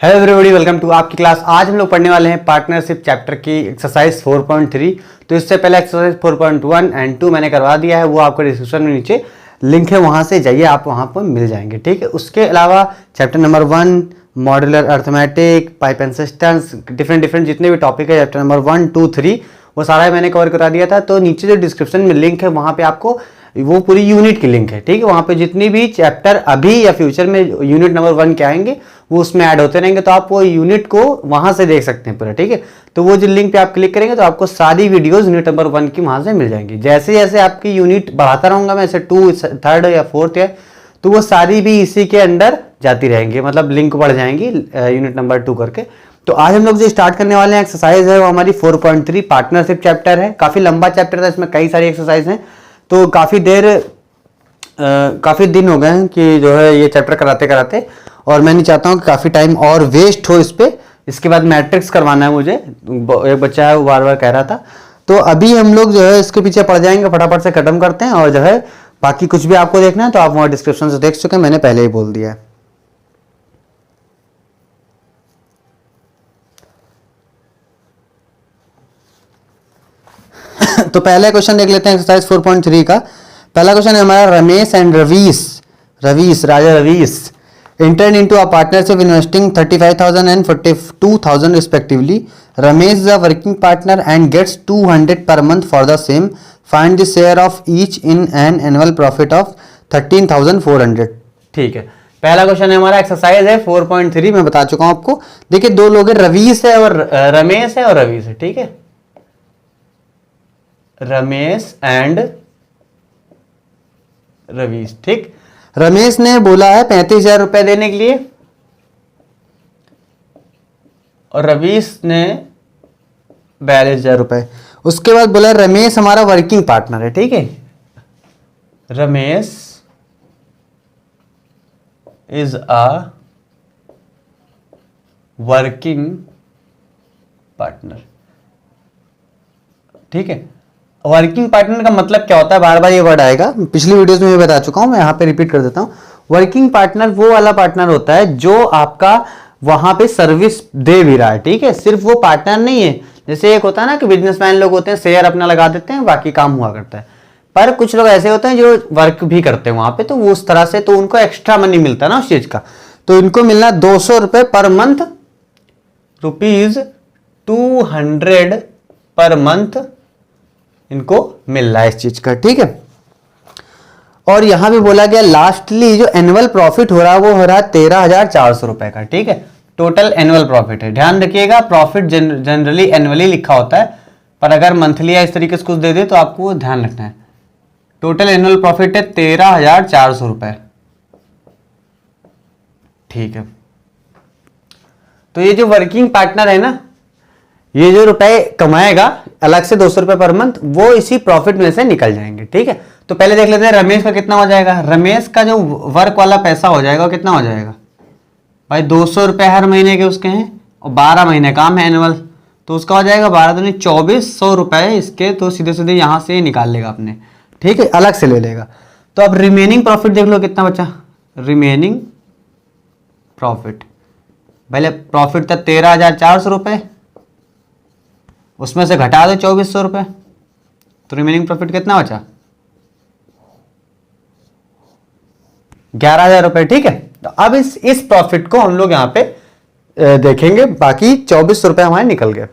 Hello everybody, welcome to आपकी class. आज हम लोग पढ़ने वाले हैं पार्टनरशिप चैप्टर की एक्सरसाइज 4.3। तो इससे पहले एक्सरसाइज 4.1 एंड 2 मैंने करवा दिया है, वो आपको डिस्क्रिप्शन में नीचे लिंक है, वहां से जाइए, आप वहां पर मिल जाएंगे। ठीक है, उसके अलावा chapter number 1 modular arithmetic, pipe and systems, different जितने भी टॉपिक है चैप्टर नंबर 1, 2, 3 वो सारा मैंने कवर करा दिया था। तो नीचे जो डिस्क्रिप्शन में लिंक है वहां पे आपको वो पूरी यूनिट की लिंक है। ठीक है, वहां पे जितनी भी चैप्टर अभी या फ्यूचर में यूनिट नंबर 1 के आएंगे वो उसमें ऐड होते रहेंगे, तो आप वो यूनिट को वहां से देख सकते हैं पूरा। ठीक है, तो वो जो लिंक पे आप क्लिक करेंगे तो आपको सारी वीडियोस यूनिट नंबर 1 की वहां से मिल जाएंगी। जैसे जैसे आपकी यूनिट बढ़ाता रहूंगा मैं, जैसे 2, 3rd या 4th है, तो वो सारी भी इसी के अंदर जाती रहेंगी, मतलब लिंक बढ़ जाएंगी यूनिट नंबर 2 करके। तो आज हम लोग जो स्टार्ट करने वाले हैं एक्सरसाइज है वो हमारी 4.3 पार्टनरशिप चैप्टर है। काफी लंबा चैप्टर था, इसमें कई सारी एक्सरसाइज हैं, तो काफी दिन हो गए हैं कि जो है ये चैप्टर कराते कराते, और मैं नहीं चाहता हूँ कि काफी टाइम और वेस्ट हो इस पे। इसके बाद मैट्रिक्स करवाना है मुझे, एक बच्चा है वो बार बार कह रहा था। तो अभी हम लोग जो है इसके पीछे पड़ जाएंगे, फटाफट से खत्म करते हैं। और जो है बाकी कुछ भी आपको देखना है तो आप वहां डिस्क्रिप्शन से देख चुके हैं, मैंने पहले ही बोल दिया है। तो पहला क्वेश्चन देख लेते हैं एक्सरसाइज 4.3 का। पहला क्वेश्चन है हमारा, Ramesh and Raja Ravish entered into a partnership investing 35,000 and 42,000 respectively. Ramesh is a working partner and gets 200 per month for the same. Find the share of each in an annual profit of 13,400. ठीक है, पहला question है हमारा, exercise है 4.3, मैं बता चुका हूं आपको। देखिए दो लोग हैं, रवीश है और रमेश है और रवीश है। ठीक है, रमेश एंड रवीश। ठीक, रमेश ने बोला है 35,000 रुपए देने के लिए और रवीश ने 42,000 रुपए। उसके बाद बोला रमेश हमारा वर्किंग पार्टनर है। ठीक है, Ramesh is a working partner. ठीक है, वर्किंग पार्टनर का मतलब क्या होता है, बार बार ये वर्ड आएगा, पिछली वीडियोस में भी बता चुका हूं, मैं यहां पे रिपीट कर देता हूं। वर्किंग पार्टनर वो वाला पार्टनर होता है जो आपका वहां पे सर्विस दे भी रहा है। ठीक है, सिर्फ वो पार्टनर नहीं है, जैसे एक होता है ना कि बिजनेसमैन लोग होते हैं, शेयर अपना लगा देते हैं, बाकी काम हुआ करता है। पर कुछ लोग ऐसे होते हैं जो वर्क भी करते हैं वहां पे, तो वो उस तरह से तो उनको एक्स्ट्रा मनी मिलता है ना उस चीज का। तो इनको मिलना 200 रुपए पर मंथ, ₹200 पर मंथ इनको मिल रहा है इस चीज का। ठीक है, और यहां भी बोला गया लास्टली जो एनुअल प्रॉफिट हो रहा है वो हो रहा है 13,400 रुपए का। ठीक है, टोटल एनुअल प्रॉफिट है। ध्यान रखिएगा, प्रॉफिट जनरली एनुअली लिखा होता है, पर अगर मंथली या इस तरीके से कुछ दे दे तो आपको ध्यान रखना है। टोटल एनुअल प्रॉफिट है 13,400 रुपए। ठीक है, तो ये जो वर्किंग पार्टनर है ना, ये जो रुपए कमाएगा अलग से 200 रुपए पर मंथ, वो इसी प्रॉफिट में से निकल जाएंगे। ठीक है, तो पहले देख लेते हैं रमेश का कितना हो जाएगा। रमेश का जो वर्क वाला पैसा हो जाएगा वो कितना हो जाएगा भाई, 200 रुपए हर महीने के उसके हैं और 12 महीने काम है एनुअल, तो उसका हो जाएगा 12 दूनी 2400 रुपए इसके। तो सीधे सीधे यहां से निकाल लेगा अपने। ठीक है, अलग से ले लेगा। तो अब रिमेनिंग प्रॉफिट देख लो कितना बचा। रिमेनिंग प्रॉफिट, पहले प्रॉफिट था 13,400 रुपए, उसमें से घटा दो 2400 रुपए, तो रिमेनिंग प्रॉफिट कितना बचा 11,000 रुपए। ठीक है, तो अब इस प्रॉफिट को हम लोग यहां पे देखेंगे, बाकी 2400 रुपए हमारे निकल गए।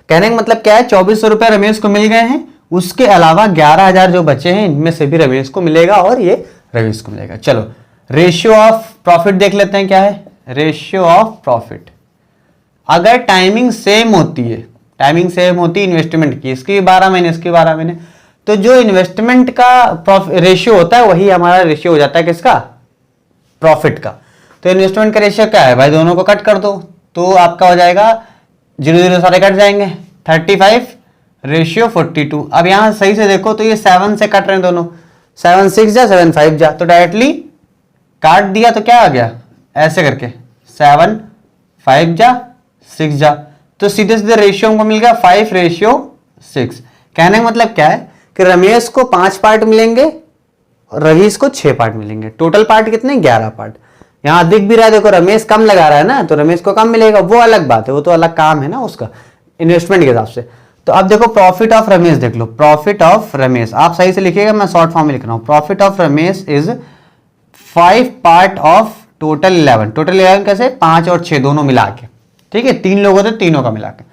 कहने का मतलब क्या है, 2400 रुपए रमेश को मिल गए हैं, उसके अलावा 11,000 जो बचे हैं इनमें से भी रमेश को मिलेगा और ये रमेश को मिलेगा। चलो रेशियो ऑफ प्रॉफिट देख लेते हैं क्या है। रेशियो ऑफ प्रॉफिट, अगर टाइमिंग सेम होती है, टाइमिंग सेम होती है इन्वेस्टमेंट की, इसकी 12 महीने इसकी 12 महीने, तो जो इन्वेस्टमेंट का रेशियो होता है वही हमारा रेशियो हो जाता है किसका, प्रॉफिट का। तो इन्वेस्टमेंट का रेशियो क्या है भाई, दोनों को कट कर दो तो आपका हो जाएगा 0 सारे कट जाएंगे, 35/42। अब यहां सही से देखो तो ये 7 से कट रहे हैं दोनों, 7 6 जा 7 5 जा, तो डायरेक्टली काट दिया तो क्या आ गया, ऐसे करके 7 5 जा 6 जा, तो सीधे सीधे रेशियो हमको मिल गया 5/6। कहने का मतलब क्या है कि रमेश को 5 पार्ट मिलेंगे और रवीश को 6 पार्ट मिलेंगे। टोटल पार्ट कितने, 11 पार्ट। यहाँ दिख भी रहा है, देखो रमेश कम लगा रहा है ना, तो रमेश को कम मिलेगा, वो अलग बात है, वो तो अलग काम है ना उसका इन्वेस्टमेंट के हिसाब से। तो अब देखो प्रॉफिट ऑफ रमेश देख लो, प्रॉफिट ऑफ रमेश आप सही से लिखिएगा, मैं शॉर्ट फॉर्म में लिख रहा हूँ। Profit of Ramesh is 5 part of total 11। Total 11 कैसे, 5 और 6 दोनों मिला के, ठीक है, 3 लोग होते, तीनों का मिला के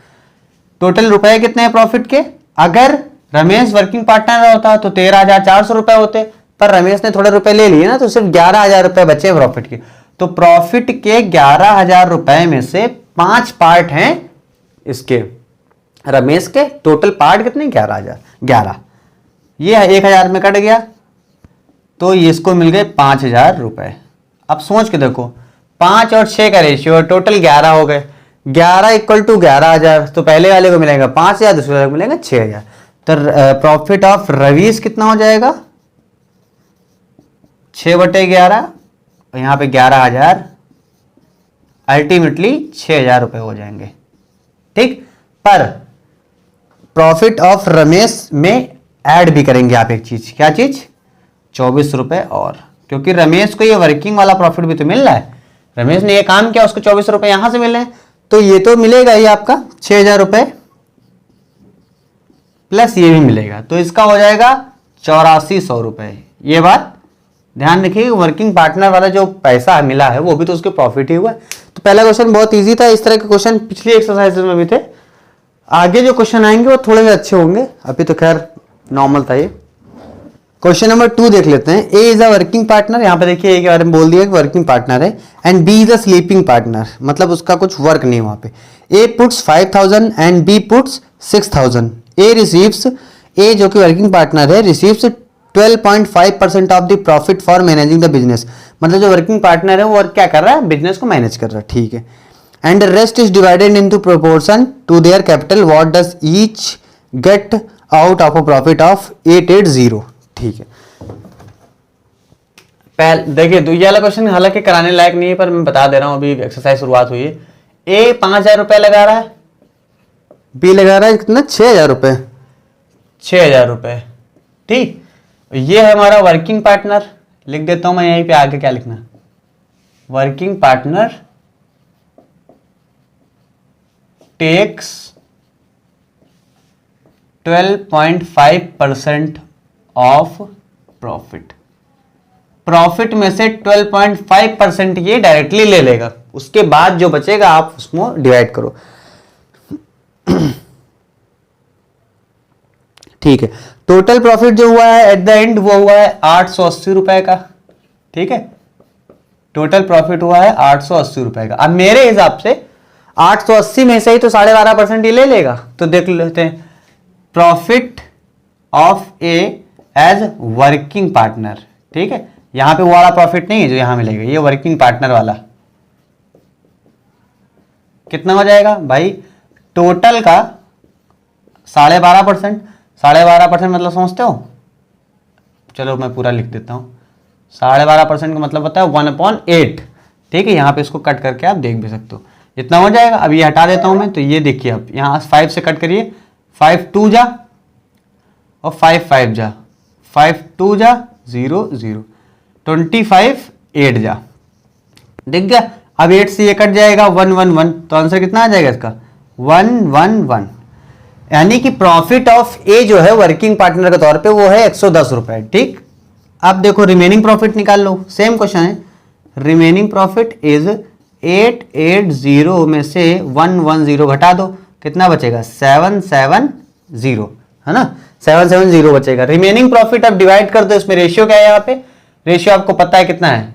टोटल रुपए कितने हैं प्रॉफिट के। अगर रमेश वर्किंग पार्टनर होता तो 13,400 रुपए होते, पर रमेश ने थोड़े रुपए ले लिए ना, तो सिर्फ 11,000 रुपए बचे प्रॉफिट के। तो प्रॉफिट के 11,000 रुपए में से 5 पार्ट हैं इसके रमेश के, टोटल पार्ट कितने, 11,000। ये 1,000 में कट गया, तो इसको मिल गए 5,000 रुपए। अब सोच के देखो, 5 और 6 का रेशियो, टोटल 11 हो गए, 11 इक्वल टू 11,000, तो पहले वाले को मिलेगा 5,000, दूसरे वाले को मिलेगा 6,000। तो प्रॉफिट ऑफ रवीश कितना हो जाएगा, 6/11, और यहाँ पे 11,000, अल्टीमेटली 6,000 रुपए हो जाएंगे, ठीक। पर प्रॉफिट ऑफ रमेश में ऐड भी करेंगे आप एक चीज, क्या चीज, 24 रुपए और, क्योंकि रमेश को ये वर्किंग वाला प्रॉफिट भी तो मिल रहा है, रमेश ने ये काम किया, उसको 24 रुपए यहां से मिल रहे हैं, तो ये तो मिलेगा ही आपका 6,000 रुपए प्लस ये भी मिलेगा, तो इसका हो जाएगा 8400 रुपए। ये बात ध्यान रखिए, वर्किंग पार्टनर वाला जो पैसा मिला है वो भी तो उसके प्रॉफिट ही हुआ है। तो पहला क्वेश्चन बहुत इजी था, इस तरह के क्वेश्चन पिछली एक्सरसाइजेज में भी थे, आगे जो क्वेश्चन आएंगे वो थोड़े से अच्छे होंगे, अभी तो खैर नॉर्मल था ये। क्वेश्चन नंबर 2 देख लेते हैं। A is a working partner, यहाँ पे देखिए ए के बारे में बोल दिया वर्किंग पार्टनर है, and B is a sleeping partner, मतलब उसका कुछ वर्क नहीं वहां पे। A puts 5,000 and B puts 6,000। A receives, A जो कि वर्किंग पार्टनर है, receives 12.5% of the profit for managing the business, मतलब जो वर्किंग पार्टनर है वो वर्क क्या कर रहा है, बिजनेस को मैनेज कर रहा है, ठीक है। And rest is divided into proportion to their capital, what does each get out of a profit of 880, ठीक है। पहले देखिए, तो ये वाला क्वेश्चन हालांकि कराने लायक नहीं है, पर मैं बता दे रहा हूं, अभी एक्सरसाइज शुरुआत हुई है। ए 5,000 रुपए लगा रहा है, बी लगा रहा है कितना, 6,000 रुपए, 6,000 रुपए, ठीक। ये है हमारा वर्किंग पार्टनर, लिख देता हूं मैं यहीं पे, आगे क्या लिखना, working partner takes 12.5% of profit. Profit में से 12.5% ये डायरेक्टली ले लेगा, उसके बाद जो बचेगा आप उसमें डिवाइड करो, ठीक है। टोटल प्रॉफिट जो हुआ है एट द एंड वो हुआ है 880 रुपए का, ठीक है। टोटल प्रॉफिट हुआ है 880 रुपए का। अब मेरे हिसाब से 880 में से ही तो 12.5% ये ले लेगा, तो देख लेते हैं profit of A as working partner, ठीक है। यहां पे वो वाला प्रॉफिट नहीं है जो यहां मिलेगा, ये वर्किंग पार्टनर वाला कितना हो जाएगा भाई, टोटल का 12.5%, 12.5% मतलब समझते हो, चलो मैं पूरा लिख देता हूं, 12.5% का मतलब होता है 1/8, ठीक है। यहां पे इसको कट करके आप देख भी सकते हो, इतना हो जाएगा। अब ये हटा देता हूं मैं, तो ये देखिए आप यहां 5 से कट करिए, 5 2 जा और 5 5 जा, 5 2 जा 0 0, 25 8 जा, दिख गया। अब 8 से ये कट जाएगा 1 1 1, तो आंसर कितना आ जाएगा इसका 1 1 1, यानी कि प्रॉफिट ऑफ ए जो है वर्किंग पार्टनर के तौर पे वो है 110 रुपए, ठीक। अब देखो रिमेनिंग प्रॉफिट निकाल लो, सेम क्वेश्चन है। रिमेनिंग प्रॉफिट इज 880 में से 110 घटा दो, कितना बचेगा 770, है ना, 770 बचेगा। रिमेनिंग प्रॉफिट अब डिवाइड कर दो, इसमें रेशियो क्या है, यहाँ पे रेशियो आपको पता है कितना है,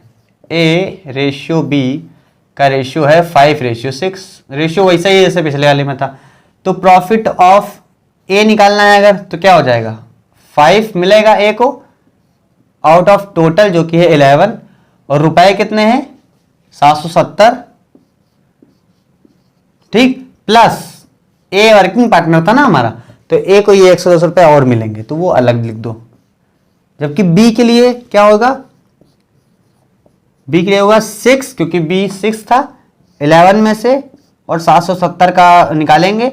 ए रेशियो बी का रेशियो है 5:6, रेशियो वैसा ही जैसे पिछले वाले में था। तो प्रॉफिट ऑफ ए निकालना है अगर, तो क्या हो जाएगा 5 मिलेगा ए को आउट ऑफ टोटल जो कि है 11, और रुपए कितने हैं 770, ठीक, प्लस ए वर्किंग पार्टनर था ना हमारा, तो ए को ये 110 रुपए और मिलेंगे, तो वो अलग लिख दो। जबकि बी के लिए क्या होगा, बी के लिए होगा 6, क्योंकि बी 6 था 11 में से, और 770 का निकालेंगे,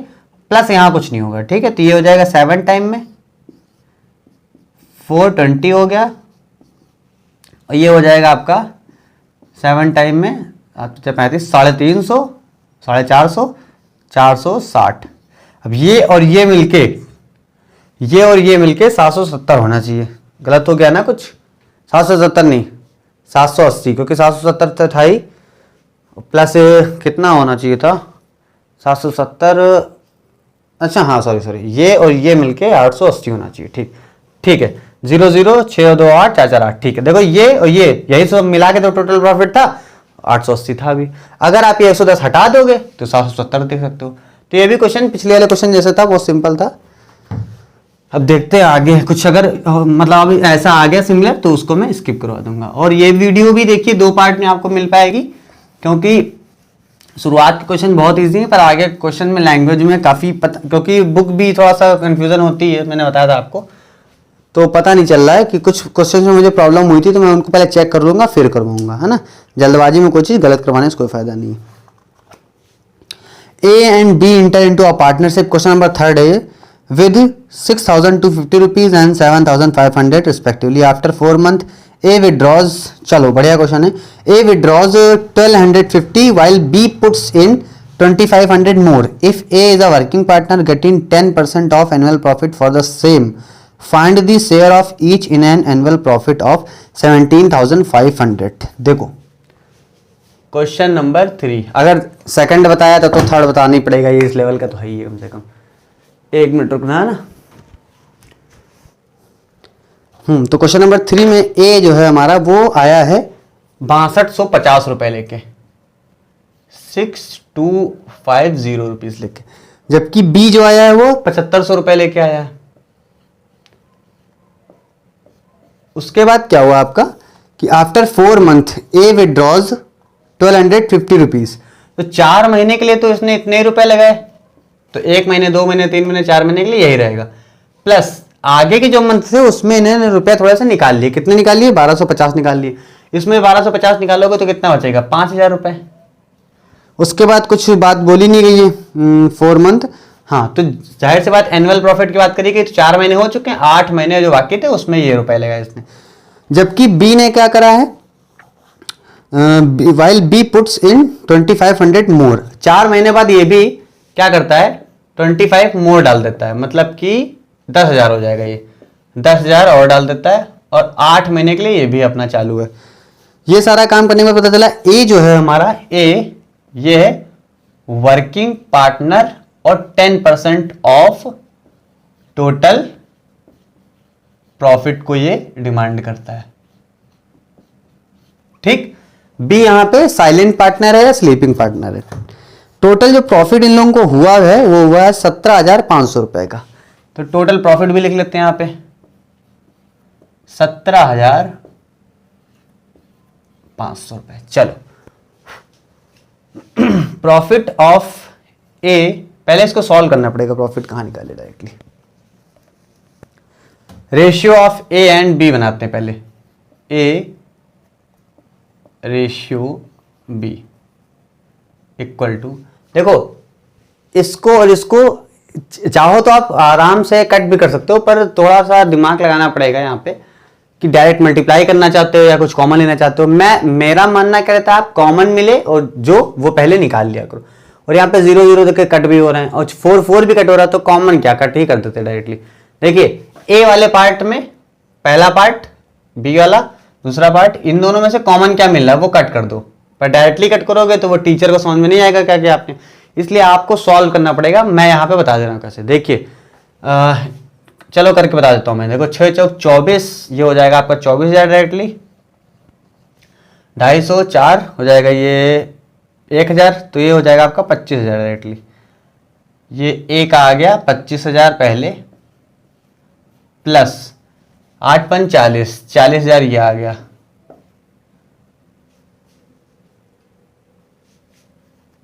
प्लस यहां कुछ नहीं होगा, ठीक है। तो ये हो जाएगा 7 टाइम में 420 हो गया, और ये हो जाएगा आपका 7 टाइम में 35, 350, 450, 460। अब ये और ये मिलके 770 होना चाहिए। गलत हो गया ना कुछ? 770 नहीं, 780, क्योंकि 770 तो था ही, प्लस कितना होना चाहिए था 770, अच्छा हाँ सॉरी, ये और ये मिलके 880 होना चाहिए। ठीक है, 00628 ठीक है। देखो ये और ये यही सब मिला के तो टोटल प्रॉफिट था 880 था अभी। अगर आप ये 110 हटा दोगे तो 770 देख सकते हो। तो ये भी क्वेश्चन पिछले वाले क्वेश्चन जैसे था, बहुत सिंपल था। अब देखते हैं आगे कुछ, अगर मतलब अभी ऐसा आ गया सिमिलर तो उसको मैं स्किप करवा दूंगा। और ये वीडियो भी देखिए 2 पार्ट में आपको मिल पाएगी, क्योंकि शुरुआत के क्वेश्चन बहुत इजी है, पर आगे क्वेश्चन में लैंग्वेज में काफ़ी क्योंकि बुक भी थोड़ा सा कंफ्यूजन होती है, मैंने बताया था आपको, तो पता नहीं चल रहा है कि कुछ क्वेश्चन में मुझे प्रॉब्लम हुई थी, तो मैं उनको पहले चेक कर लूँगा फिर करवाऊँगा, है ना। जल्दबाजी में कोई चीज़ गलत करवाने से कोई फायदा नहीं है। A and B enter into a partnership, question number 3 है, with 6,250 rupees and 7,500 respectively. After 4 months, A withdraws, चलो बढ़िया क्वेश्चन है, A withdraws 1,250 while B puts in 2,500 more. If A is a working partner getting 10% of annual profit for the same, find the share of each in an annual profit of 17,500. देखो question number 3, अगर second बताया था तो third बताना ही पड़ेगा, ये इस level का तो है ही कम से कम। 1 मिनट रुकना है ना। तो क्वेश्चन नंबर 3 में ए जो है हमारा वो आया है 6250 रुपए लेके, 6250 रुपीज लेके, जबकि बी जो आया है वो 7500 रुपए लेके आया है। उसके बाद क्या हुआ आपका कि आफ्टर 4 मंथ ए विड्रॉज 1250 रुपीज, तो 4 महीने के लिए तो इसने इतने रुपए लगाए, तो 1 महीने 2 महीने 3 महीने 4 महीने के लिए यही रहेगा, प्लस आगे के जो मंथ थे उसमें इन्होंने रुपया थोड़ा सा निकाल लिए। कितने निकाल लिए? 1250 निकाल लिए। इसमें 1250 निकालोगे तो कितना बचेगा? 5000 रुपए। उसके बाद कुछ बात बोली नहीं गई है 4 मंथ। हाँ, तो जाहिर सी बात एनुअल प्रॉफिट की बात करिए कि 4 महीने हो चुके हैं, 8 महीने जो बाकी थे उसमें ये रुपए लगाए इसने। जबकि बी ने क्या करा है, while B puts in 2500 more, 4 महीने बाद ये भी क्या करता है 25 मोर डाल देता है, मतलब कि 10,000 हो जाएगा, ये 10,000 और डाल देता है, और 8 महीने के लिए ये भी अपना चालू है। ये सारा काम करने में पता चला ए जो है हमारा, ए ये है वर्किंग पार्टनर और 10% ऑफ टोटल प्रॉफिट को ये डिमांड करता है। ठीक, बी यहां पे साइलेंट पार्टनर है या स्लीपिंग पार्टनर है। टोटल जो प्रॉफिट इन लोगों को हुआ है वो हुआ है 17,500 रुपए का। तो टोटल प्रॉफिट भी लिख लेते हैं यहां पे 17,500 रुपए। चलो प्रॉफिट ऑफ ए, पहले इसको सॉल्व करना पड़ेगा, प्रॉफिट कहां निकाले directly. Ratio of A and B बनाते हैं पहले, A ratio B equal to, देखो इसको और इसको चाहो तो आप आराम से कट भी कर सकते हो, पर थोड़ा सा दिमाग लगाना पड़ेगा यहाँ पे कि डायरेक्ट मल्टीप्लाई करना चाहते हो या कुछ कॉमन लेना चाहते हो। मेरा मानना क्या रहता है, आप कॉमन मिले और जो वो पहले निकाल लिया करो। और यहाँ पे 0 0 देखे कट भी हो रहे हैं और 4 4 भी कट हो रहा है, तो कॉमन क्या कट ही कर देते डायरेक्टली। देखिए ए वाले पार्ट में पहला पार्ट, बी वाला दूसरा पार्ट, इन दोनों में से कॉमन क्या मिल रहा है वो कट कर दो। पर डायरेक्टली कट करोगे तो वो टीचर को समझ में नहीं आएगा क्या किया आपने, इसलिए आपको सॉल्व करना पड़ेगा। मैं यहाँ पे बता दे रहा हूँ कैसे। देखिए चलो करके बता देता हूँ मैं। देखो 6 चौक 24, ये हो जाएगा आपका 24,000 डायरेक्टली, 250 4 हो जाएगा ये 1,000, तो ये हो जाएगा आपका 25,000 डायरेक्टली। ये एक आ गया 25,000 पहले, प्लस 8 5 40, 40,000 ये आ गया,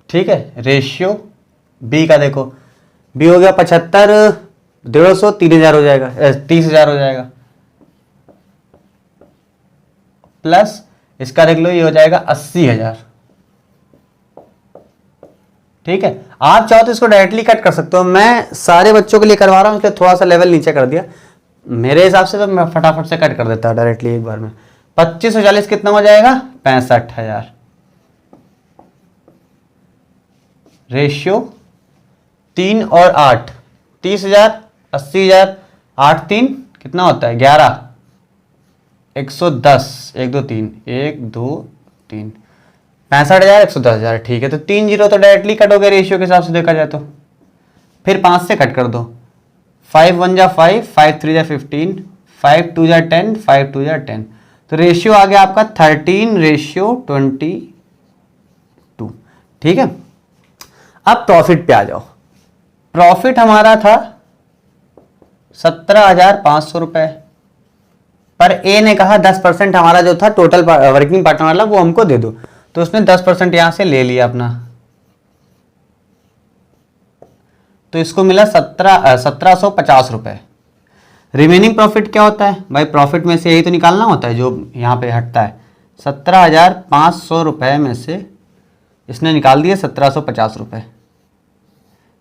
ठीक है। रेशियो बी का देखो, बी हो गया 75, 150, 3,000 हो जाएगा, 30,000 हो जाएगा, प्लस इसका देख लो ये हो जाएगा 80,000, ठीक है। आप चाहो तो इसको डायरेक्टली कट कर सकते हो, मैं सारे बच्चों के लिए करवा रहा हूं इसलिए थोड़ा सा लेवल नीचे कर दिया। मेरे हिसाब से तो मैं फटाफट से कट कर देता डायरेक्टली एक बार में, 25 और 40 कितना हो जाएगा? 65,000। रेशियो 3 और 8, 30,000, 80,000, 8 3 कितना होता है? 11, 110, 1 2 3, 1 2 3, 65,000, 110,000। ठीक है, तो 3 जीरो तो डायरेक्टली कट हो गए रेशियो के हिसाब से देखा जाए तो। फिर 5 से कट कर दो, 5 1 जा 5, 5 3 जा 15, 5 2 जा 10, 5 2 जा 10, तो रेशियो आ गया आपका 13:22। ठीक है, अब प्रॉफिट पे आ जाओ। प्रॉफिट हमारा था 17,500 रुपए, पर ए ने कहा 10% हमारा जो था टोटल वर्किंग पार्टनर वाला वो हमको दे दो, तो उसने 10% यहां से ले लिया अपना, तो इसको मिला 1750 रुपए। रिमेनिंग प्रॉफिट क्या होता है भाई? प्रॉफिट में से यही तो निकालना होता है जो यहाँ पे हटता है। 17,500 रुपए में से इसने निकाल दिए 1750 रुपए।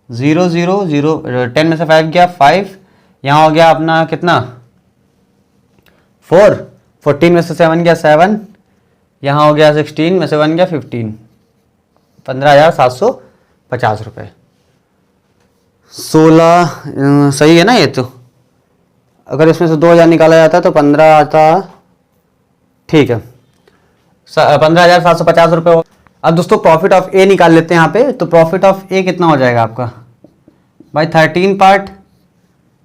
0 0 0, 10 में से 5 गया 5, यहाँ हो गया अपना कितना 4, 14 में से 7 गया 7, यहाँ हो गया 16 में से 1 गया 15, 15,750 रुपये। 16 सही है ना ये? तो अगर इसमें से 2,000 निकाला जाता तो 15 आता। ठीक है, 15,750 रुपये। अब दोस्तों प्रॉफिट ऑफ ए निकाल लेते हैं यहाँ पे। तो प्रॉफिट ऑफ ए कितना हो जाएगा आपका भाई? 13 पार्ट